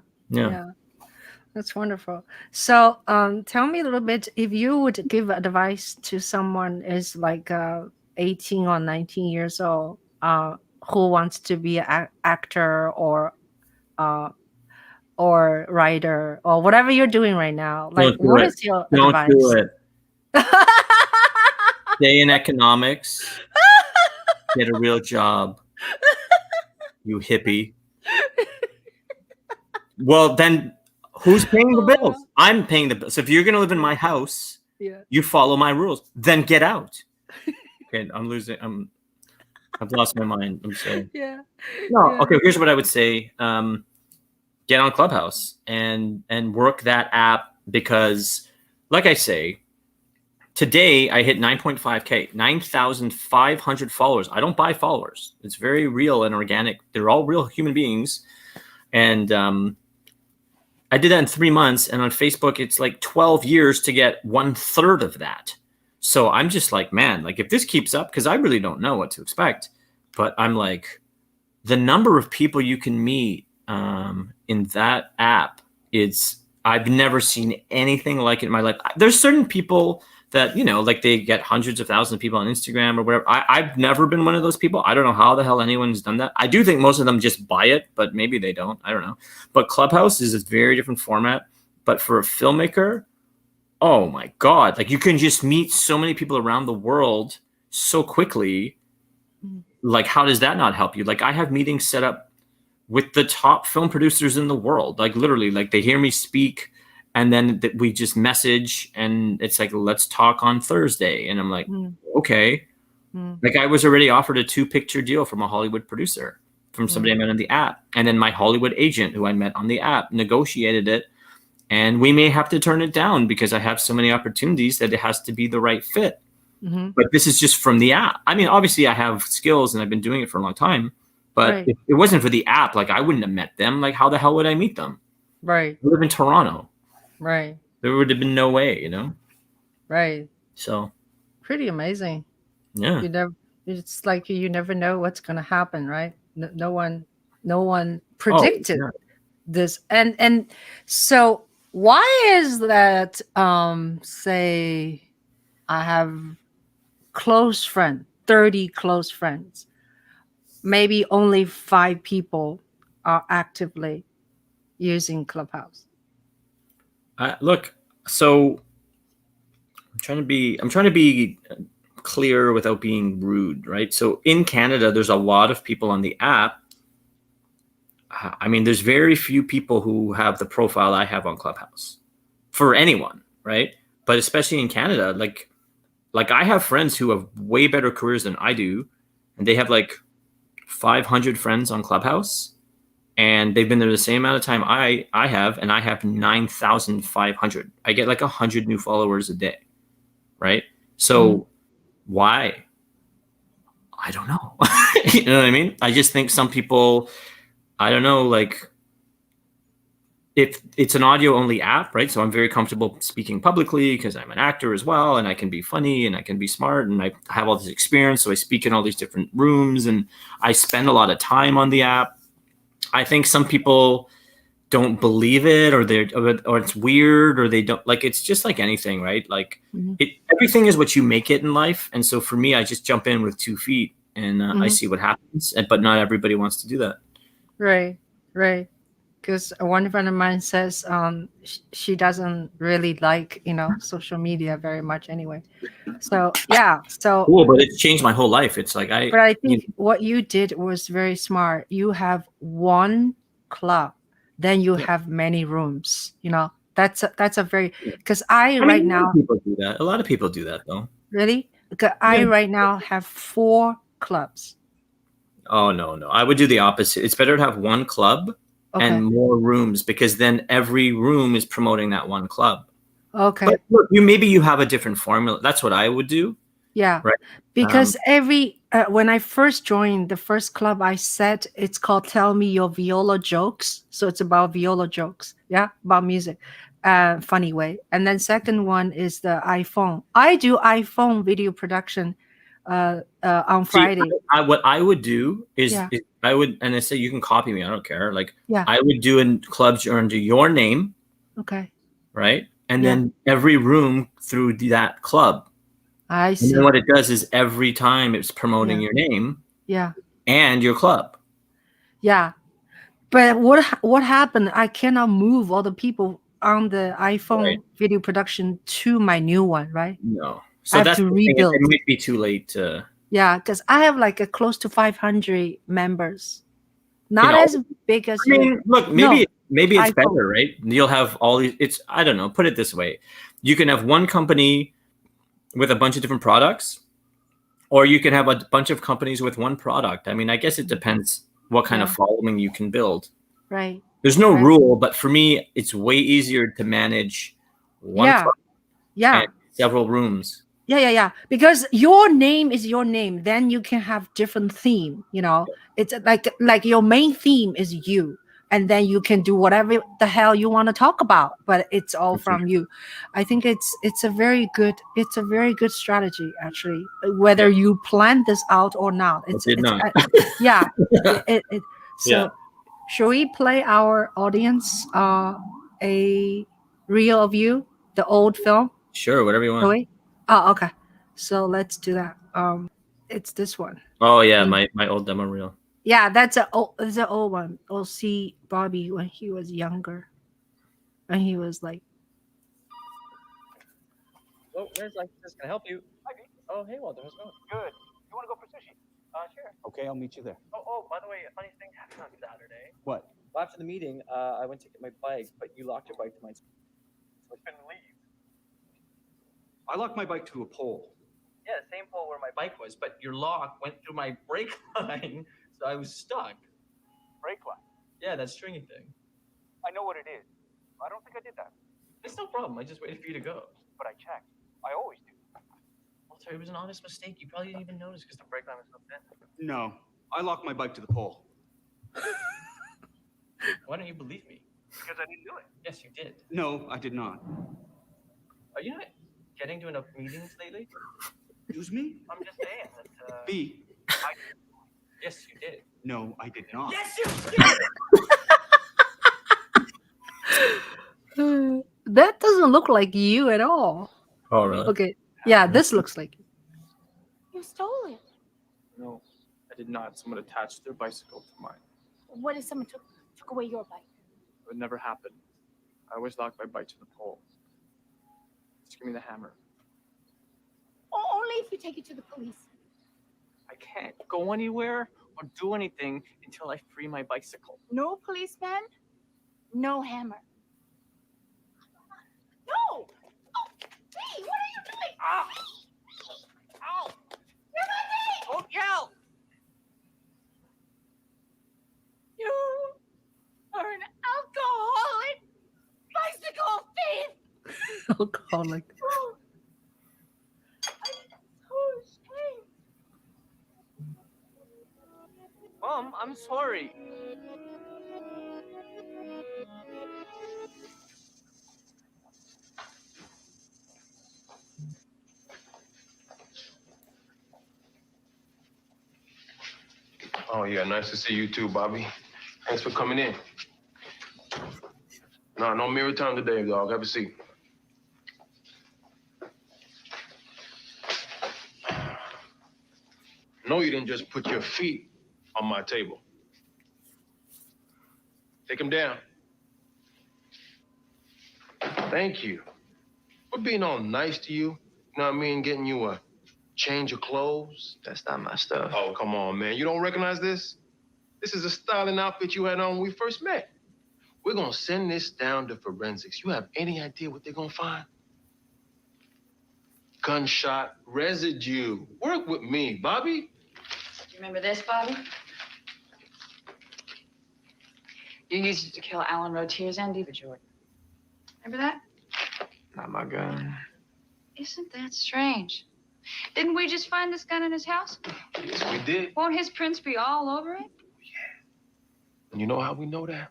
That's wonderful. So, tell me a little bit, if you would give advice to someone is like 18 or 19 years old, who wants to be an actor or writer or whatever you're doing right now. Like, what is your advice? Don't do it. Stay in economics. Get a real job. You hippie. Well, then who's paying the bills? I'm paying the bills. So if you're going to live in my house, you follow my rules. Then get out. Okay, I've lost my mind. I'm sorry. Okay, here's what I would say. Get on Clubhouse and work that app, because like I say, today I hit 9.5K, 9,500 followers. I don't buy followers. It's very real and organic. They're all real human beings. And I did that in 3 months. And on Facebook, it's like 12 years to get 1/3 of that. So I'm just like, man, like if this keeps up, because I really don't know what to expect, but I'm like, the number of people you can meet in that app, I've never seen anything like it in my life. There's certain people that, you know, like they get hundreds of thousands of people on Instagram or whatever. I've never been one of those people. I don't know how the hell anyone's done that. I do think most of them just buy it, but maybe they don't. I don't know. But Clubhouse is a very different format. But for a filmmaker, oh my God, like you can just meet so many people around the world so quickly. Like, how does that not help you? Like, I have meetings set up with the top film producers in the world. Like literally, like they hear me speak and then we just message and it's like, let's talk on Thursday. And I'm like, okay. Like I was already offered a 2-picture deal from a Hollywood producer, from somebody I met on the app. And then my Hollywood agent who I met on the app negotiated it. And we may have to turn it down because I have so many opportunities that it has to be the right fit. But this is just from the app. I mean, obviously I have skills and I've been doing it for a long time. But if it wasn't for the app, like I wouldn't have met them. Like how the hell would I meet them? Right. I live in Toronto. Right. There would have been no way, you know? Right. So. Pretty amazing. Yeah. It's like you never know what's going to happen, right? No one predicted this. And so why is that, say I have close friend, 30 close friends, maybe only 5 people are actively using Clubhouse? Look, so I'm trying to be clear without being rude, right? So in Canada, there's a lot of people on the app. I mean, there's very few people who have the profile I have on Clubhouse for anyone, right? But especially in Canada, like I have friends who have way better careers than I do, and they have like 500 friends on Clubhouse, and they've been there the same amount of time I have, and I have 9,500. I get like 100 new followers a day, right? So why? I don't know. You know what I mean? I just think some people, I don't know, like if it's an audio only app, right? So I'm very comfortable speaking publicly because I'm an actor as well, and I can be funny and I can be smart and I have all this experience. So I speak in all these different rooms and I spend a lot of time on the app. I think some people don't believe it, or it's weird, or they don't like. It's just like anything, right? Like everything is what you make it in life. And so for me, I just jump in with 2 feet and I see what happens. But not everybody wants to do that. Right. Because one friend of mine says she doesn't really like, social media very much anyway. So yeah. So Cool, but it's changed my whole life. It's like but I think what you did was very smart. You have one club, then you have many rooms. That's a very, because I right now a lot of people do that though. really, because I right now have 4 clubs. Oh no, I would do the opposite. It's better to have one club and more rooms, because then every room is promoting that one club. Okay. But look, maybe you have a different formula. That's what I would do. Yeah. Right. Because when I first joined the first club I said, it's called Tell Me Your Viola Jokes. So it's about viola jokes. Yeah. About music. Funny way. And then second one is the iPhone. I do iPhone video production on Friday. What I would do is I would, and I say you can copy me, I don't care. Like I would do in clubs under your name. Okay. Right. And then every room through that club. I see. And then what it does is every time it's promoting your name. Yeah. And your club. Yeah. But what happened? I cannot move all the people on the iPhone video production to my new one, right? No. So I have that's to rebuild. It might be too late to. Yeah, because I have like a close to 500 members. Not as big as you. Look, maybe it's better, right? You'll have all these. It's, I don't know. Put it this way: you can have one company with a bunch of different products, or you can have a bunch of companies with one product. I mean, I guess it depends what kind of following you can build. Right. There's no rule, but for me, it's way easier to manage one club and several rooms. Yeah. Because your name is your name. Then you can have different theme. It's like your main theme is you, and then you can do whatever the hell you want to talk about. But it's all from you. I think it's a very good strategy actually. Whether you plan this out or not, So, should we play our audience a reel of you, the old film? Sure, whatever you want. Oh, okay. So let's do that. It's this one. Oh yeah, my old demo reel. Yeah, that's an old one. We'll see Bobby when he was younger, and he was like. Oh, where's like this? Can I help you? Oh, hey Walter, how's it going? Good. You want to go for sushi? Sure. Okay, I'll meet you there. Oh, by the way, a funny thing happened on Saturday. What? Well, after the meeting, I went to get my bike, but you locked your bike to my. So I couldn't leave. I locked my bike to a pole. Yeah, the same pole where my bike was, but your lock went through my brake line, so I was stuck. Brake line? Yeah, that stringy thing. I know what it is. I don't think I did that. It's no problem. I just waited for you to go. But I checked. I always do. Walter, it was an honest mistake. You probably didn't even notice because the brake line was so thin. No, I locked my bike to the pole. Why don't you believe me? Because I didn't do it. Yes, you did. No, I did not. Are you not getting to enough meetings lately? Excuse me? I'm just saying that. B. Yes, you did. No, I did not. Yes, you did. That doesn't look like you at all. Oh, really? Okay. Yeah, this looks like you. You stole it. No, I did not. Someone attached their bicycle to mine. What if someone took away your bike? It would never happen. I always lock my bike to the pole. Just give me the hammer. Only if you take it to the police. I can't go anywhere or do anything until I free my bicycle. No policeman, no hammer. No! Oh, hey, what are you doing? Ah! Ow! You're my bike! Don't yell! You are an alcoholic bicycle thief! Alcoholic. I'm so ashamed. Mom, I'm sorry. Oh, yeah, nice to see you too, Bobby. Thanks for coming in. No mirror time today, dog. Have a seat. No, you didn't just put your feet on my table. Take them down. Thank you. We're being all nice to you. You know what I mean? Getting you a change of clothes. That's not my stuff. Oh, come on, man. You don't recognize this? This is a styling outfit you had on when we first met. We're gonna send this down to forensics. You have any idea what they're gonna find? Gunshot residue. Work with me, Bobby. Do you remember this, Bobby? You used it to kill Alan Rotier's and Diva Jordan. Remember that? Not my gun. Isn't that strange? Didn't we just find this gun in his house? Yes, we did. Won't his prints be all over it? And you know how we know that?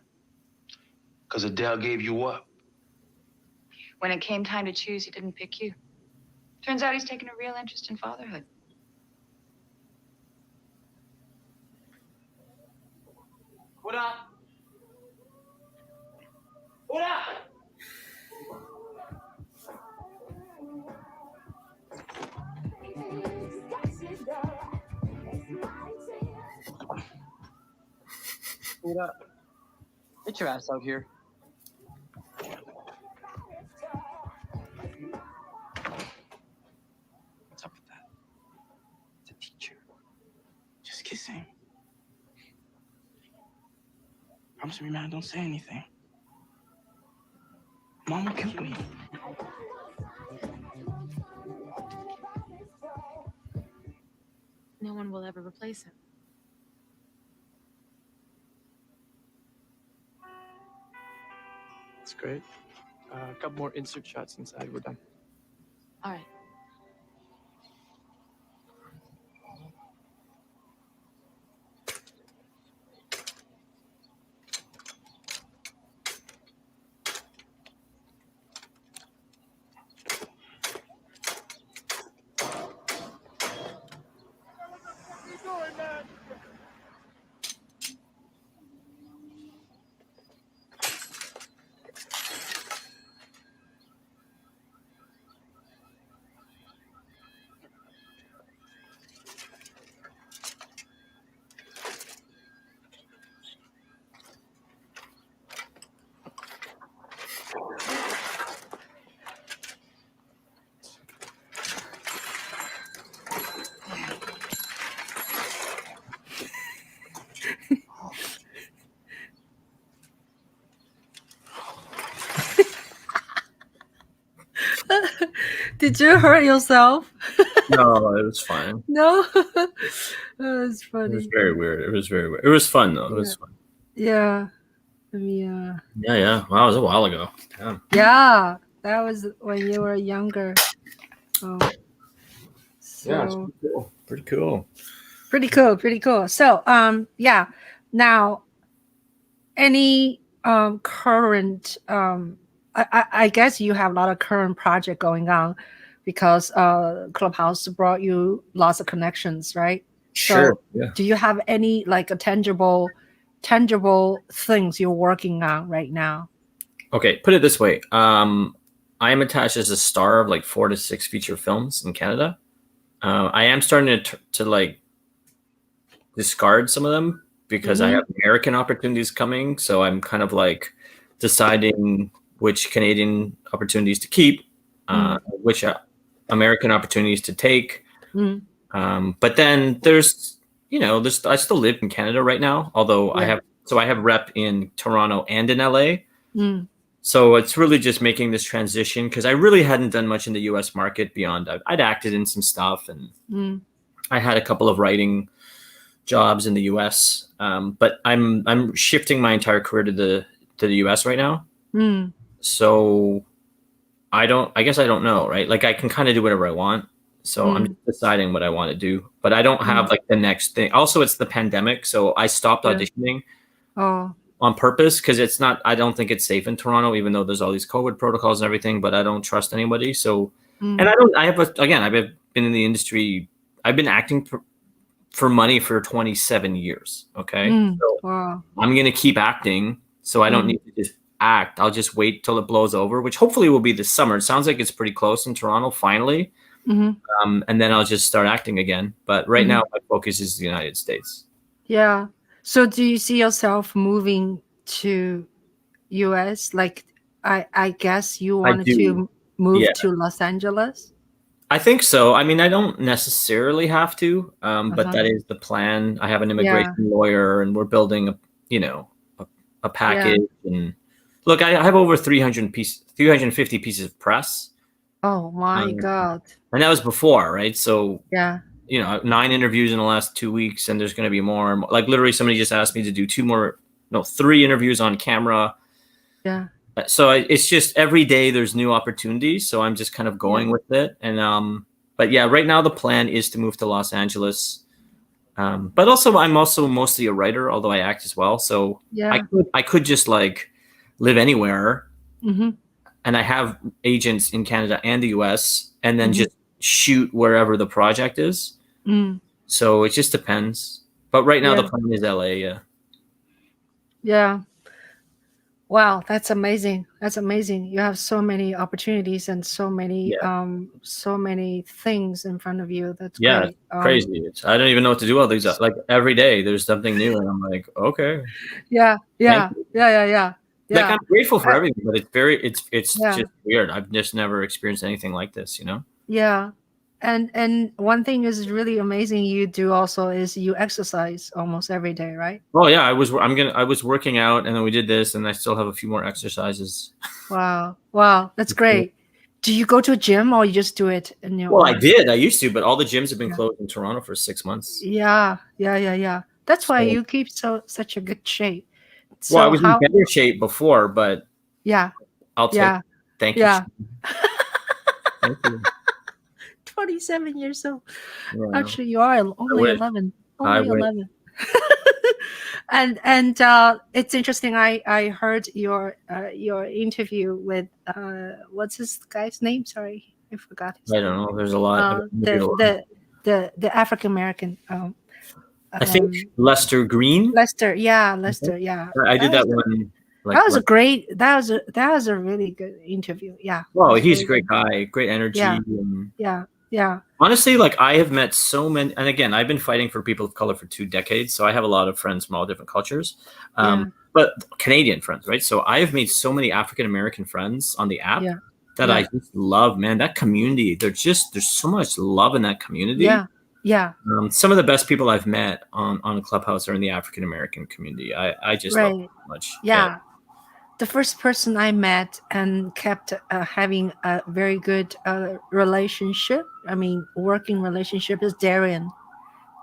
Because Adele gave you up. When it came time to choose, he didn't pick you. Turns out he's taken a real interest in fatherhood. What up? What up? What up? Get your ass out here. What's up with that? It's a teacher. Just kissing. Promise me, man, don't say anything. Mom will kill me. No one will ever replace him. That's great. A couple more insert shots inside. We're done. All right. Did you hurt yourself? No, it was fine. No, it was It funny. was very weird. It was very weird. It was fun though. It was fun. Yeah, I mean, Yeah. Wow, it was a while ago. Damn. yeah, that was when you were younger. Oh, Yeah, it's so pretty cool. Pretty cool. pretty cool. So, yeah. Now, any current I guess you have a lot of current project going on because Clubhouse brought you lots of connections, right? Sure. So Yeah. do you have any like a tangible things you're working on right now? Okay, put it this way. I am attached as a star of like 4 to 6 feature films in Canada. I am starting to like discard some of them because I have American opportunities coming. So I'm kind of like deciding which Canadian opportunities to keep, which American opportunities to take. But then there's I still live in Canada right now, although I have rep in Toronto and in LA. So it's really just making this transition because I really hadn't done much in the US market beyond I'd acted in some stuff and I had a couple of writing jobs in the US. But I'm shifting my entire career to the US right now. So I guess I don't know, right? Like I can kind of do whatever I want. So I'm just deciding what I want to do, but I don't have like the next thing. Also, it's the pandemic, so I stopped auditioning on purpose because it's not. I don't think it's safe in Toronto, even though there's all these COVID protocols and everything. But I don't trust anybody. So, and I don't. I have I've been in the industry. I've been acting for money for 27 years. Okay, so I'm gonna keep acting, so I don't need to just act. I'll just wait till it blows over, which hopefully will be this summer. It sounds like it's pretty close in Toronto finally. And then I'll just start acting again. But right now, my focus is the United States. Yeah. So do you see yourself moving to US? Like, I guess you wanted to move to Los Angeles? I think so. I mean, I don't necessarily have to, but that is the plan. I have an immigration lawyer, and we're building a package. And look, I have over 350 pieces of press. Oh my God. And that was before, right? So, 9 interviews in the last 2 weeks, and there's going to be more. Like literally somebody just asked me to do 3 interviews on camera. Yeah. So it's just every day there's new opportunities. So I'm just kind of going with it. And, but yeah, right now the plan is to move to Los Angeles. But also I'm also mostly a writer, although I act as well. So I could just like live anywhere. And I have agents in Canada and the US, and then just shoot wherever the project is. So it just depends. But right now the plan is LA. Yeah. Yeah. Wow, that's amazing. That's amazing. You have so many opportunities and so many things in front of you. That's great. Crazy. I don't even know what to do all these. Like every day there's something new, and I'm like, okay. Yeah. Like I'm grateful for everything, but it's just weird. I've just never experienced anything like this, Yeah. And one thing is really amazing you do also is you exercise almost every day, right? Oh yeah, I was working out, and then we did this, and I still have a few more exercises. Wow, that's great. Do you go to a gym or you just do it in your own? I did. I used to, but all the gyms have been closed in Toronto for 6 months. Yeah. That's why you keep such a good shape. So well, I was in better shape before, but I'll take it. Thank you. Thank you. 27 years old. Actually, you are only 11. Only 11. And it's interesting. I heard your interview with what's this guy's name? Sorry, I forgot. I don't know. There's a lot. The African American. I think Lester Green. Lester, yeah. I did that one. That was a great. That was a really good interview. Yeah. Well, he's a great guy. Great energy. Yeah. Honestly, like I have met so many, and again, I've been fighting for people of color for 2 decades, so I have a lot of friends from all different cultures, but Canadian friends, right? So I have made so many African American friends on the app that I just love, man. That community, there's so much love in that community. Yeah. Some of the best people I've met on Clubhouse are in the African American community. I just love it so much. Yeah. The first person I met and kept having a very good relationship, working relationship, is Darian.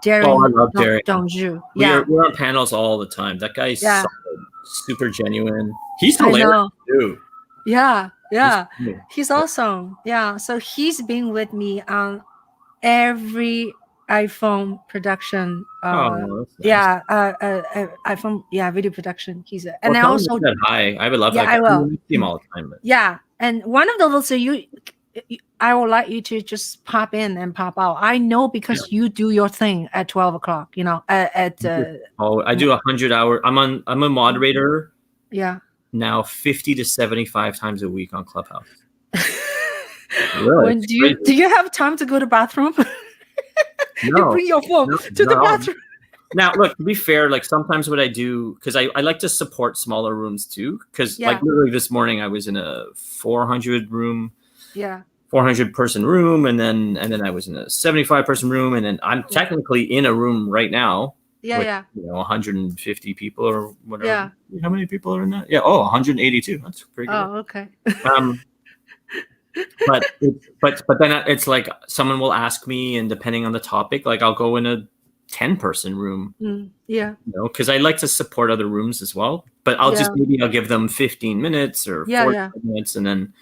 Oh, I love Darian. Juhl. We're on panels all the time. That guy's solid, super genuine. He's hilarious too. Yeah. He's awesome. Yeah. So he's been with me on every iPhone production. Nice. iPhone, video production. He's and I also said hi. I would love that. I will see him all the time. But. Yeah, and one of the little I would like you to just pop in and pop out. I know because you do your thing at 12 o'clock. I do 100 hours. I'm a moderator. Yeah. Now 50 to 75 times a week on Clubhouse. Really? Do you have time to go to the bathroom? No, you bring your phone to the bathroom. Now, look, to be fair, like sometimes what I do, because I like to support smaller rooms too, because like literally this morning I was in a 400 person room, and then I was in a 75 person room, and then I'm technically in a room right now. With, 150 people or whatever. Yeah. How many people are in that? 182. That's pretty good. Oh, okay. But then it's like someone will ask me, and depending on the topic, like I'll go in a 10 person room. Because I like to support other rooms as well. But I'll maybe I'll give them 15 minutes or 40 minutes, and then.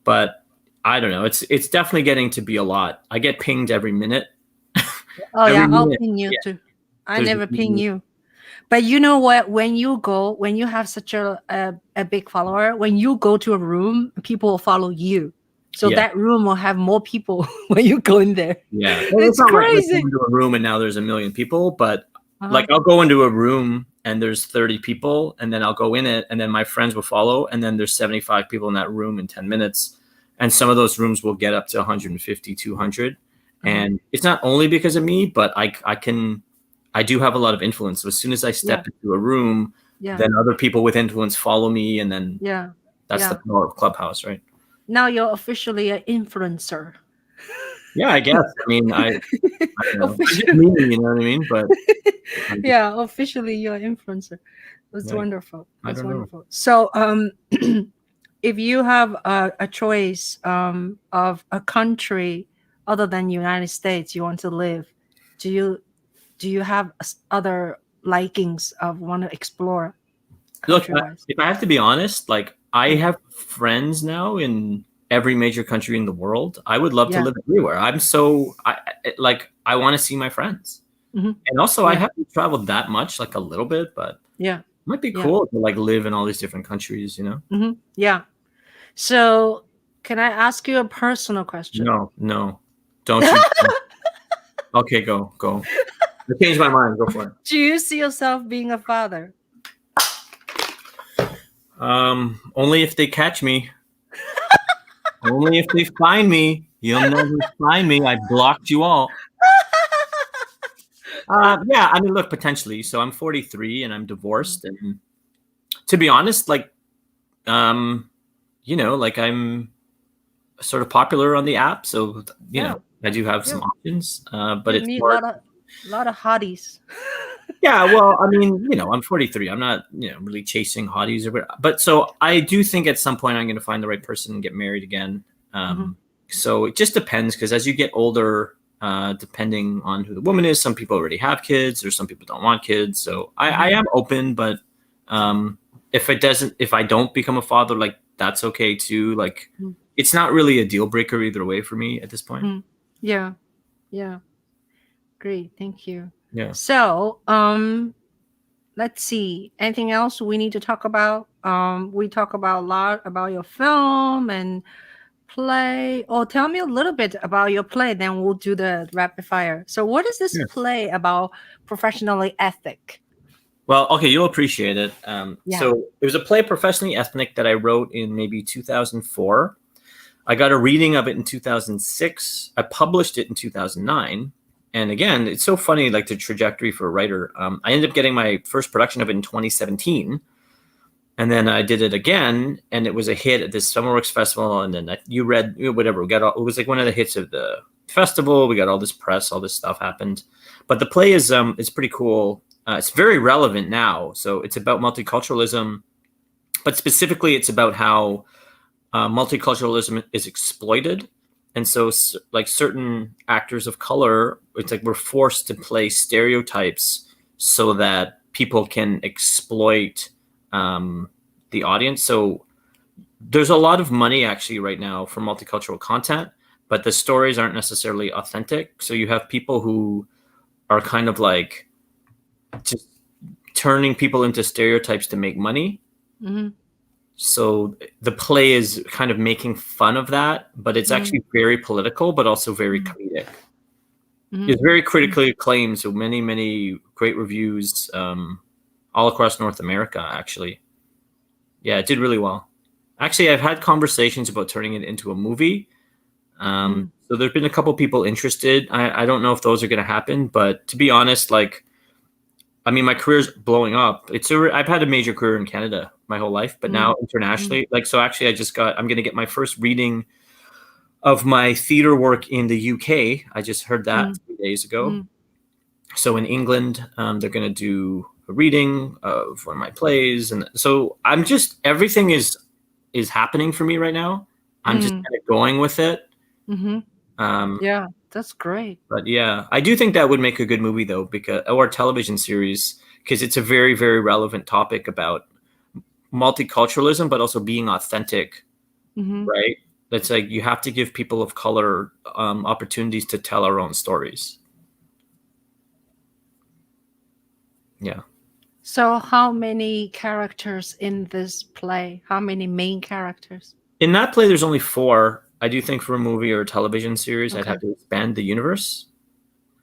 But I don't know. It's definitely getting to be a lot. I get pinged every minute. Oh Every yeah, I'll minute. ping you Yeah. too. I There's never a ping meeting. you. But you know what? When you have such a big follower, when you go to a room, people will follow you. So Yeah. that room will have more people when you go in there. Yeah. Well, It's not like I crazy. go into a room and now there's a million people, but Uh-huh. like I'll go into a room and there's 30 people and then I'll go in it and then my friends will follow and then there's 75 people in that room in 10 minutes. And some of those rooms will get up to 150, 200. And it's not only because of me, but I do have a lot of influence. So as soon as I step into a room, then other people with influence follow me. And then that's the power of Clubhouse, right? Now you're officially an influencer. Yeah, I guess. I mean, I don't know. I just mean, you know what I mean? But yeah, officially you're an influencer. That's Right. wonderful. I That's don't know. wonderful. So, if you have a choice of a country other than United States you want to live, do you have other likings of want to explore Look, country-wise? if I have to be honest, like I have friends now in every major country in the world. I would love to live everywhere. I want to see my friends. Mhm. And also I Yeah. haven't traveled that much, like a little bit, but Yeah. it might be Yeah. cool to like live in all these different countries, you know? Hmm. Yeah. So, can I ask you a personal question? No. Don't you Okay, go. I changed my mind. Go for it. Do you see yourself being a father? Only if they catch me. Only if they find me. You'll never find me. I blocked you all. Yeah, I mean, look, potentially. So I'm 43 and I'm divorced, and to be honest, like, you know, like I'm sort of popular on the app, so you know, I do have some options. But You it's meet more. a lot of hotties. Yeah, well, I mean, you know, I'm 43. I'm not, you know, really chasing hotties or whatever. But so I do think at some point I'm going to find the right person and get married again. So it just depends because as you get older, depending on who the woman is, some people already have kids or some people don't want kids. So I am open, but if I don't become a father, like that's okay too. Like it's not really a deal breaker either way for me at this point. Yeah. Great, thank you. Yeah. So, let's see. Anything else we need to talk about? We talk about a lot about your film and play. Oh, tell me a little bit about your play, then we'll do the rapid fire. So, what is this play about? Professionally ethic. Well, okay, you'll appreciate it. Yeah. So it was a play, Professionally Ethnic, that I wrote in maybe 2004. I got a reading of it in 2006. I published it in 2009. And again, it's so funny, like the trajectory for a writer. I ended up getting my first production of it in 2017. And then I did it again, and it was a hit at this SummerWorks festival. And then you read, whatever, it was like one of the hits of the festival. We got all this press, all this stuff happened. But the play is it's pretty cool. It's very relevant now. So it's about multiculturalism, but specifically it's about how multiculturalism is exploited. And so like certain actors of color, it's like we're forced to play stereotypes so that people can exploit the audience. So there's a lot of money actually right now for multicultural content, but the stories aren't necessarily authentic. So you have people who are kind of like just turning people into stereotypes to make money. So the play is kind of making fun of that, but it's actually very political, but also very comedic. It's very critically acclaimed, so many great reviews all across North America, actually. Yeah, it did really well. Actually, I've had conversations about turning it into a movie. So there's been a couple people interested. I don't know if those are going to happen, but to be honest, like, I mean, my career's blowing up. I've had a major career in Canada my whole life, but now internationally, like, so actually I'm going to get my first reading of my theater work in the UK. I just heard that 3 days ago. So in England, they're going to do a reading of one of my plays. And so everything is happening for me right now. I'm just kind of going with it. Yeah, that's great. But yeah, I do think that would make a good movie though, or a television series, because it's a very, very relevant topic about multiculturalism, but also being authentic, right? It's like you have to give people of color opportunities to tell our own stories. Yeah. So how many characters in this play? How many main characters? In that play, there's only 4. I do think for a movie or a television series, I'd Okay. have to expand the universe.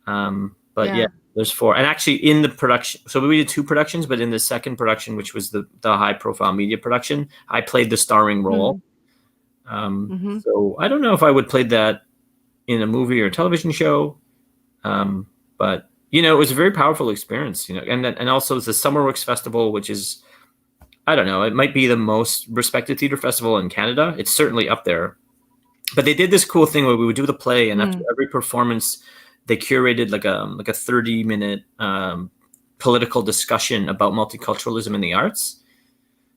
But Yeah. yeah, there's 4. And actually in the production, so we did 2 productions, but in the second production, which was the high profile media production, I played the starring role. So I don't know if I would play that in a movie or a television show. But you know, it was a very powerful experience, you know, and also it's the SummerWorks festival, which is, I don't know, it might be the most respected theater festival in Canada. It's certainly up there. But they did this cool thing where we would do the play, and after every performance, they curated like a 30-minute political discussion about multiculturalism in the arts,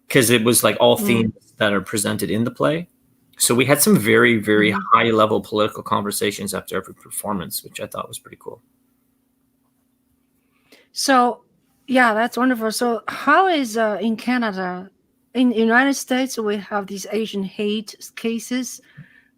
because it was like all themes that are presented in the play. So we had some very, very high level political conversations after every performance, which I thought was pretty cool. So, yeah, that's wonderful. So how is in Canada, in the United States, we have these Asian hate cases.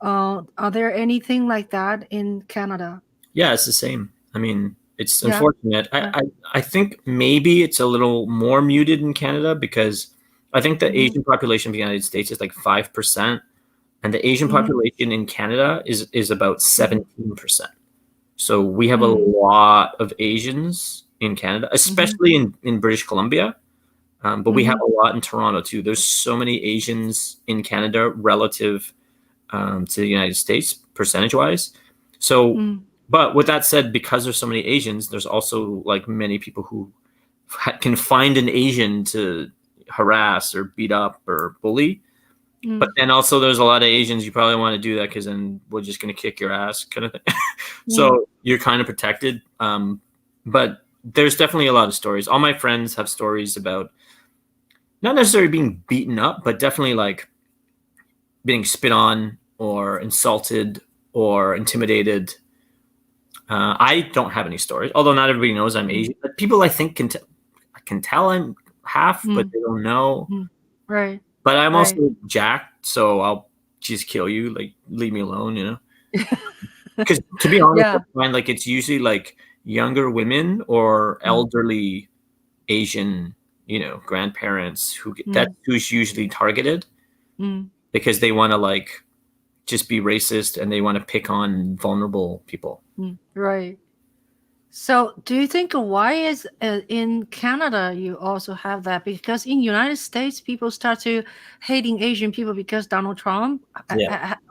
Are there anything like that in Canada? Yeah, it's the same. I mean, it's Yeah. unfortunate. I think maybe it's a little more muted in Canada because I think the Asian population of the United States is like 5%, and the Asian population in Canada is about 17%. So we have a lot of Asians in Canada, especially in British Columbia. But we have a lot in Toronto too. There's so many Asians in Canada relative to the United States, percentage-wise. So, but with that said, because there's so many Asians, there's also like many people who can find an Asian to harass or beat up or bully. But then also there's a lot of Asians, you probably want to do that because then we're just going to kick your ass kind of thing. So you're kind of protected. But there's definitely a lot of stories. All my friends have stories about not necessarily being beaten up, but definitely like being spit on or insulted or intimidated. I don't have any stories, although not everybody knows I'm Asian. But people I think can tell I'm half, but they don't know. Right. But I'm also jacked, so I'll just kill you. Like, leave me alone, you know? Because to be honest, I find like it's usually like younger women or elderly Asian, you know, grandparents that's who's usually targeted because they want to like just be racist and they want to pick on vulnerable people. Right. So do you think why is in Canada you also have that? Because in United States, people start to hating Asian people because Donald Trump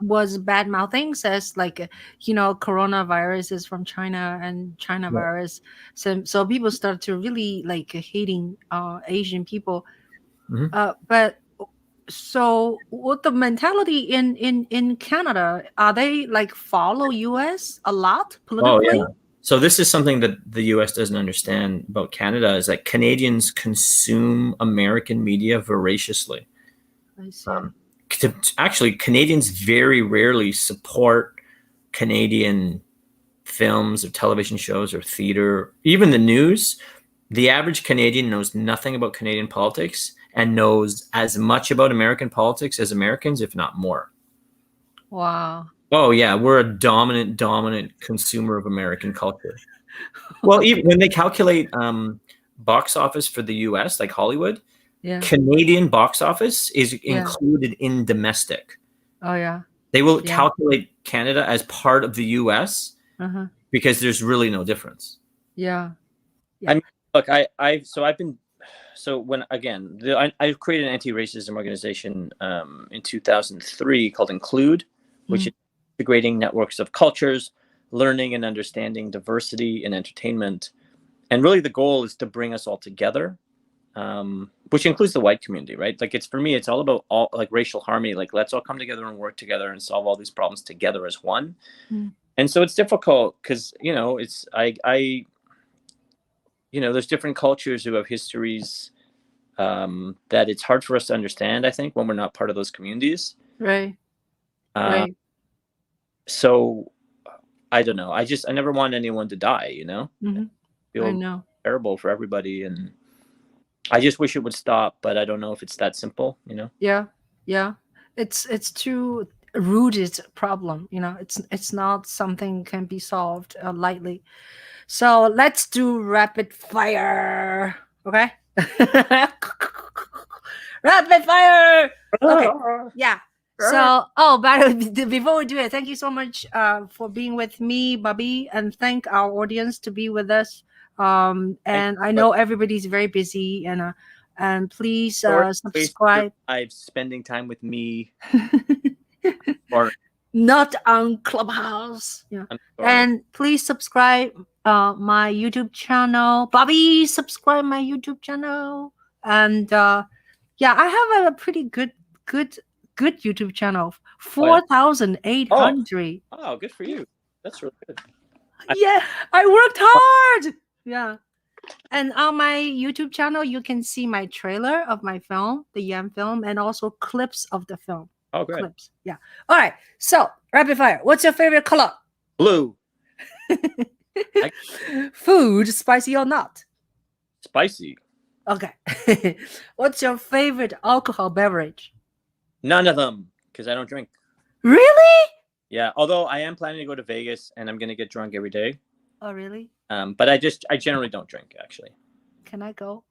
was bad mouthing, says like, you know, coronavirus is from China and China virus. So people start to really like hating Asian people. But so what the mentality in Canada, are they like follow US a lot politically? Oh, yeah. So this is something that the US doesn't understand about Canada is that Canadians consume American media voraciously. I see. Actually, Canadians very rarely support Canadian films or television shows or theater, even the news. The average Canadian knows nothing about Canadian politics and knows as much about American politics as Americans, if not more. Wow. Oh yeah, we're a dominant consumer of American culture. Well, even when they calculate box office for the US, like Hollywood, Canadian box office is included in domestic. Oh yeah. They will calculate Canada as part of the US because there's really no difference. Yeah. I mean, look, I created an anti-racism organization in 2003 called Include, which is integrating networks of cultures, learning and understanding diversity in entertainment. And really the goal is to bring us all together, which includes the white community, right? Like for me, it's all about all like racial harmony. Like let's all come together and work together and solve all these problems together as one. And so it's difficult because, you know, there's different cultures who have histories that it's hard for us to understand, I think, when we're not part of those communities. Right. So I don't know. I never want anyone to die, you know? I know. Terrible for everybody. And I just wish it would stop, but I don't know if it's that simple, you know? Yeah. It's too, rooted problem. You know, it's not something can be solved lightly. So let's do rapid fire. Okay. Rapid fire. Okay. Yeah. So, oh, but before we do it, thank you so much for being with me, Bobby, and thank our audience to be with us. And I know everybody's very busy, and please subscribe. I'm spending time with me. Or not on Clubhouse. Yeah. And please subscribe my YouTube channel. Bobby, subscribe my YouTube channel. And yeah, I have a pretty good YouTube channel. 4,800. Oh, good for you. That's really good. Yeah, I worked hard. Yeah. And on my YouTube channel, you can see my trailer of my film, the Yam film, and also clips of the film. Oh, great. Clips. Yeah. All right. So, rapid fire. What's your favorite color? Blue. Food, spicy or not? Spicy. Okay. What's your favorite alcohol beverage? None of them, because I don't drink. Really? Yeah. Although I am planning to go to Vegas and I'm going to get drunk every day. Oh, really? But I generally don't drink, actually. Can I go?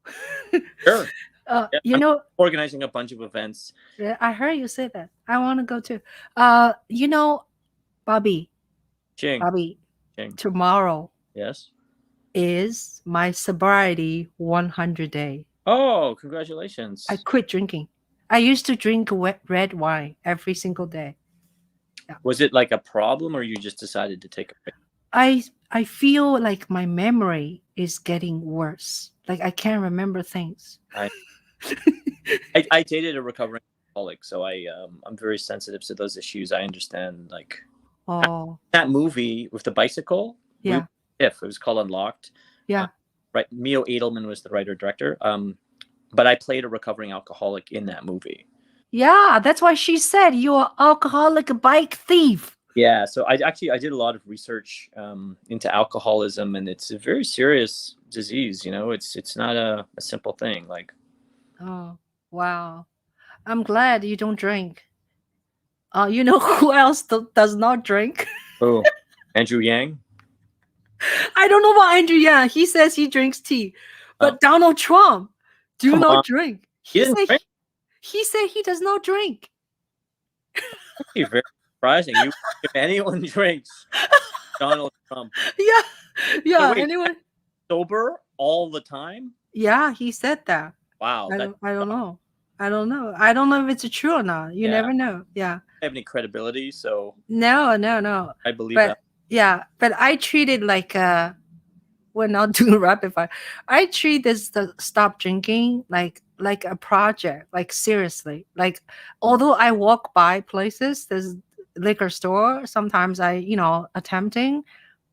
Sure. Yeah, I'm organizing a bunch of events. Yeah, I heard you say that. I want to go too. Bobby. Ching. Bobby. Ching. Tomorrow. Yes. Is my sobriety 100 day. Oh, congratulations. I quit drinking. I used to drink red wine every single day. Yeah. Was it like a problem, or you just decided to take a break? I feel like my memory is getting worse. Like I can't remember things. I dated a recovering alcoholic, so I'm very sensitive to those issues. I understand, like, that movie with the bicycle. Yeah. It was called Unlocked. Yeah. Right. Mio Edelman was the writer director. But I played a recovering alcoholic in that movie. Yeah, that's why she said you're an alcoholic bike thief. Yeah, so I did a lot of research into alcoholism, and it's a very serious disease. You know, it's not a simple thing. Like, oh wow, I'm glad you don't drink. You know who else does not drink? Oh, Andrew Yang. I don't know about Andrew Yang. He says he drinks tea, but Donald Trump do not drink. He said he does not drink. Very surprising. If anyone drinks, Donald Trump. Yeah. So wait, anyone sober all the time? Yeah, he said that. Wow. I don't know. I don't know if it's true or not. You never know. Yeah. I have any credibility, so no. I believe that. Yeah, but I treat it like we're not doing rapid fire. I treat this stop drinking like a project, like seriously. Like although I walk by places, there's liquor store, sometimes I attempting,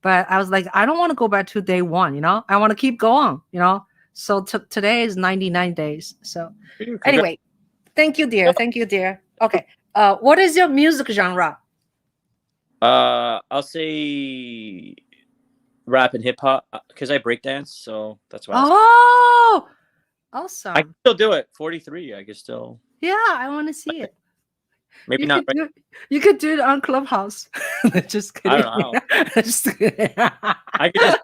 but I was like, I don't want to go back to day one, I want to keep going, so today is 99 days. So anyway, thank you dear. Okay, what is your music genre? I'll say rap and hip hop, because I breakdance, so that's why. Oh, awesome. I can still do it. 43, I can still. Yeah, I want to see it. Maybe not. You could do it on Clubhouse. Just kidding. I don't know. Just kidding. I can just.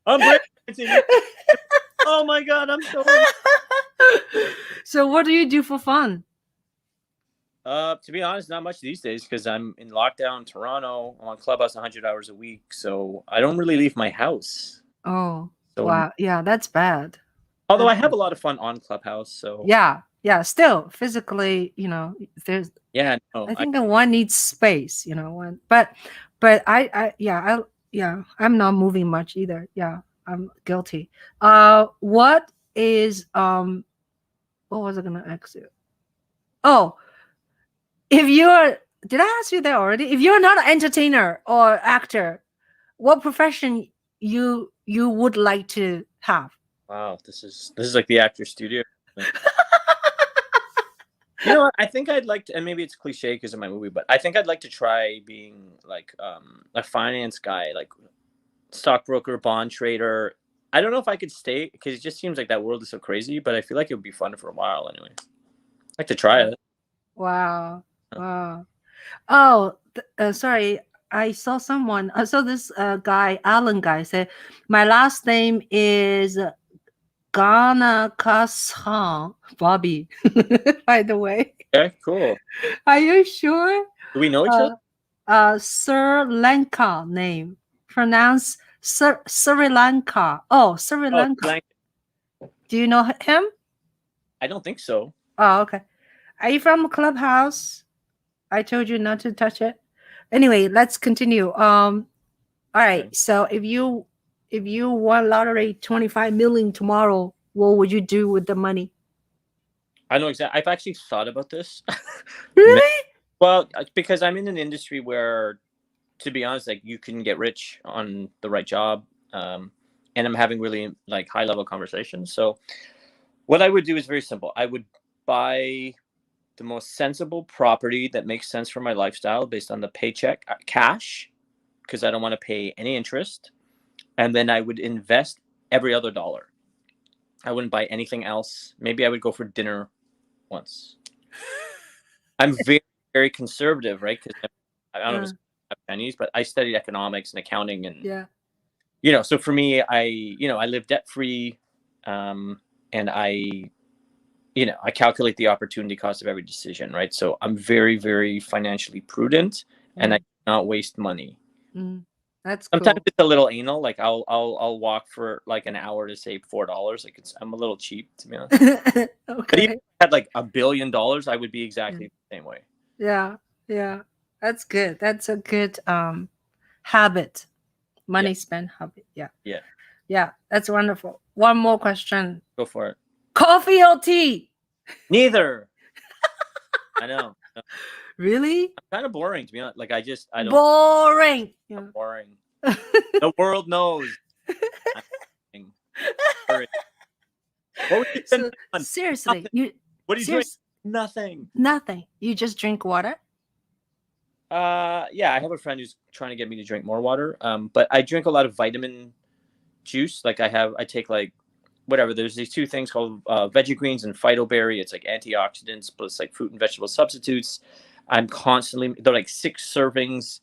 I'm breakdancing. Oh my god, I'm so. So what do you do for fun? To be honest, not much these days, because I'm in lockdown in Toronto. I'm on Clubhouse 100 hours a week, so I don't really leave my house. Oh, so, wow. Yeah, that's bad. Although I have a lot of fun on Clubhouse, so. Yeah. Still, physically, there's. Yeah, no. I think one needs space, but I'm not moving much either. Yeah, I'm guilty. What is what was I gonna ask you? Oh. If did I ask you that already? If you're not an entertainer or actor, what profession you would like to have? Wow, this is like the actor studio. You know what? I think I'd like to, and maybe it's cliche because of my movie, but I think I'd like to try being like a finance guy, like stockbroker, bond trader. I don't know if I could stay, because it just seems like that world is so crazy, but I feel like it would be fun for a while anyway. I'd like to try it. Wow. Oh, sorry. I saw someone. I saw this guy, Alan guy, say, my last name is Ghana Kasan Bobby. By the way, Okay, cool. are you sure? Do we know each other? Sri Lanka name pronounced Sri Lanka. Oh, Sri Lanka. Do you know him? I don't think so. Oh, okay. Are you from Clubhouse? I told you not to touch it. Anyway, let's continue. All right. Okay. So if you won lottery 25 million tomorrow, what would you do with the money? I know exactly. I've actually thought about this. Really? Well, because I'm in an industry where, to be honest, like you can get rich on the right job, and I'm having really like high level conversations. So, what I would do is very simple. I would buy the most sensible property that makes sense for my lifestyle based on the paycheck, cash, because I don't want to pay any interest, and then I would invest every other dollar. I wouldn't buy anything else. Maybe I would go for dinner once. I'm very, very conservative, right? Because I don't know if it's Chinese, but I studied economics and accounting, and so for me, I live debt free, and I calculate the opportunity cost of every decision, right? So I'm very, very financially prudent, and I do not waste money. That's sometimes cool. it's a little anal. Like I'll walk for like an hour to save $4. Like I'm a little cheap, to be honest. Okay. But even if I had like $1 billion, I would be exactly the same way. Yeah. That's good. That's a good habit. Money spent habit. Yeah. That's wonderful. One more question. Go for it. Coffee or tea? Neither. I know. Really? I'm kind of boring, to be honest. Like I don't. Boring. I'm boring. The world knows. What would you So, seriously, what are you doing? Nothing. Nothing. You just drink water? Yeah, I have a friend who's trying to get me to drink more water. But I drink a lot of vitamin juice. Like I take like whatever. There's these two things called veggie greens and phytoberry. It's like antioxidants plus like fruit and vegetable substitutes. I'm constantly, they're like 6 servings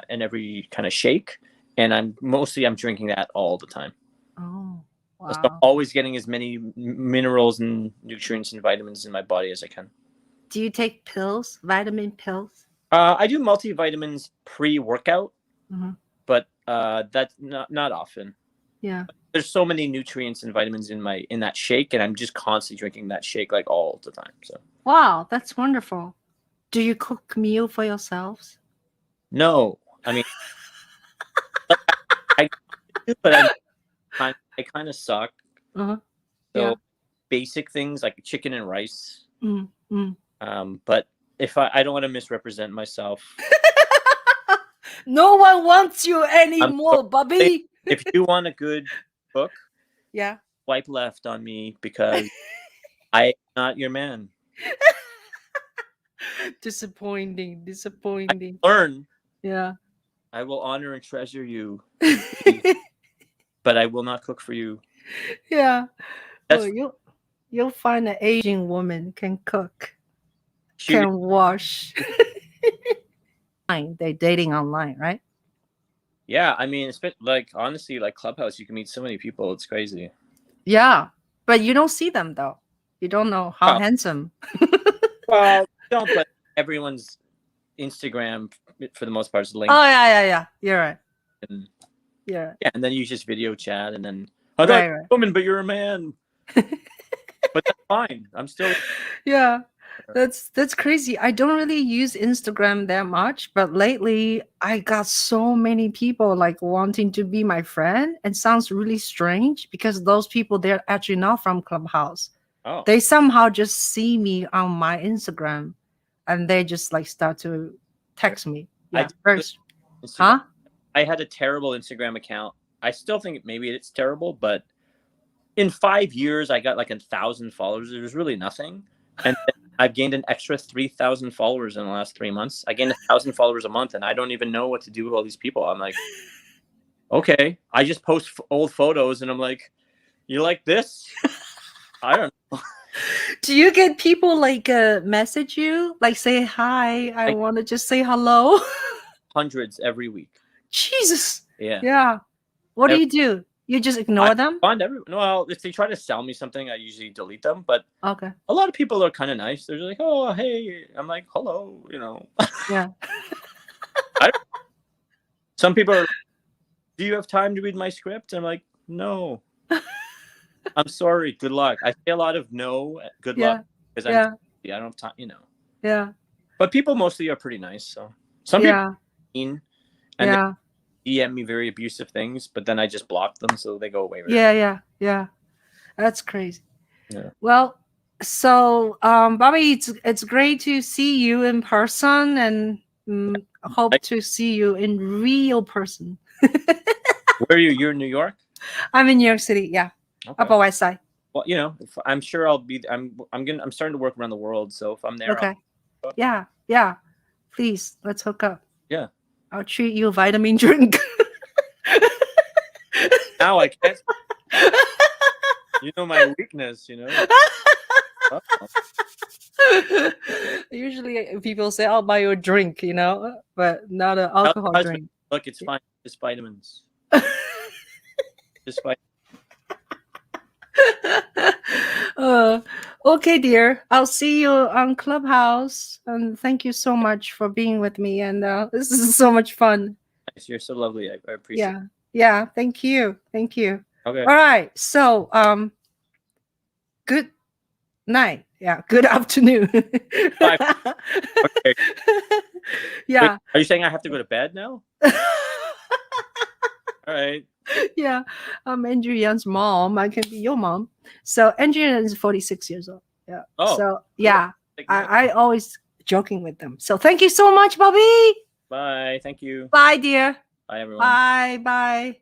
in every kind of shake, and I'm drinking that all the time. Oh, wow. So I'm always getting as many minerals and nutrients and vitamins in my body as I can. Do you take pills, vitamin pills? I do multivitamins pre-workout, but that's not often. Yeah. There's so many nutrients and vitamins in that shake, and I'm just constantly drinking that shake like all the time. So. Wow, that's wonderful. Do you cook meal for yourselves? No, I mean, I do, but I kind of suck. So basic things like chicken and rice. But if I don't want to misrepresent myself. No one wants you anymore, Bobby. If you want a good cook, swipe left on me because I'm not your man. Disappointing. Learn. Yeah. I will honor and treasure you, but I will not cook for you. Yeah. Well, you'll find an Asian woman can cook, can wash. They're dating online, right? Yeah, I mean, it's like honestly, like Clubhouse, you can meet so many people. It's crazy. Yeah, but you don't see them though. You don't know how handsome. Well, don't. But everyone's Instagram, for the most part, is linked. Oh yeah. You're right. And, yeah, and then you just video chat, and then I'm not a woman, but you're a man. But that's fine. I'm still. Yeah. That's crazy. I don't really use Instagram that much, but lately I got so many people like wanting to be my friend. It sounds really strange because those people, they're actually not from Clubhouse. Oh. They somehow just see me on my Instagram and they just like start to text me. Yeah. I had a terrible Instagram account. I still think maybe it's terrible, but in 5 years I got like 1,000 followers. It was really nothing. And I've gained an extra 3,000 followers in the last 3 months. I gained 1,000 followers a month, and I don't even know what to do with all these people. I'm like, okay, I just post old photos, and I'm like, you like this? I don't know. Do you get people like message you, like say hi? I want to just say hello. Hundreds every week. Jesus. Yeah. Yeah. What do you do? You just ignore them? Find everyone. Well, if they try to sell me something, I usually delete them. But okay, a lot of people are kind of nice. They're like, "Oh, hey," I'm like, "Hello," you know. Yeah. Some people are, "Do you have time to read my script?" I'm like, "No." I'm sorry. Good luck. I say a lot of no. Good luck because I don't have time. You know. Yeah. But people mostly are pretty nice. So some people are mean, and they DM me very abusive things, but then I just block them so they go away. Yeah. That's crazy. Yeah. Well, so Bobby, it's great to see you in person, and hope to see you in real person. Where are you? You're in New York? I'm in New York City. Yeah. Okay. Upper West Side. Well, you know, I'm sure I'll be. I'm starting to work around the world. So if I'm there, Okay. Yeah. Please, let's hook up. Yeah. I'll treat you a vitamin drink. Now I can't. You know my weakness. You know. Usually people say, "I'll buy you a drink," you know, but not an alcohol drink. Look, it's fine. Just vitamins. Just vitamins. Okay, dear. I'll see you on Clubhouse, and thank you so much for being with me. And this is so much fun. You're so lovely. I appreciate it. Yeah. Thank you. Okay. All right. So, good night. Yeah. Good afternoon. Bye. Okay. Yeah. Wait, are you saying I have to go to bed now? All right. Yeah. I'm Andrew Young's mom. I can be your mom. So Andrew Young is 46 years old. Yeah. Oh. So yeah, I always joking with them. So thank you so much, Bobby. Bye. Thank you. Bye, dear. Bye, everyone. Bye.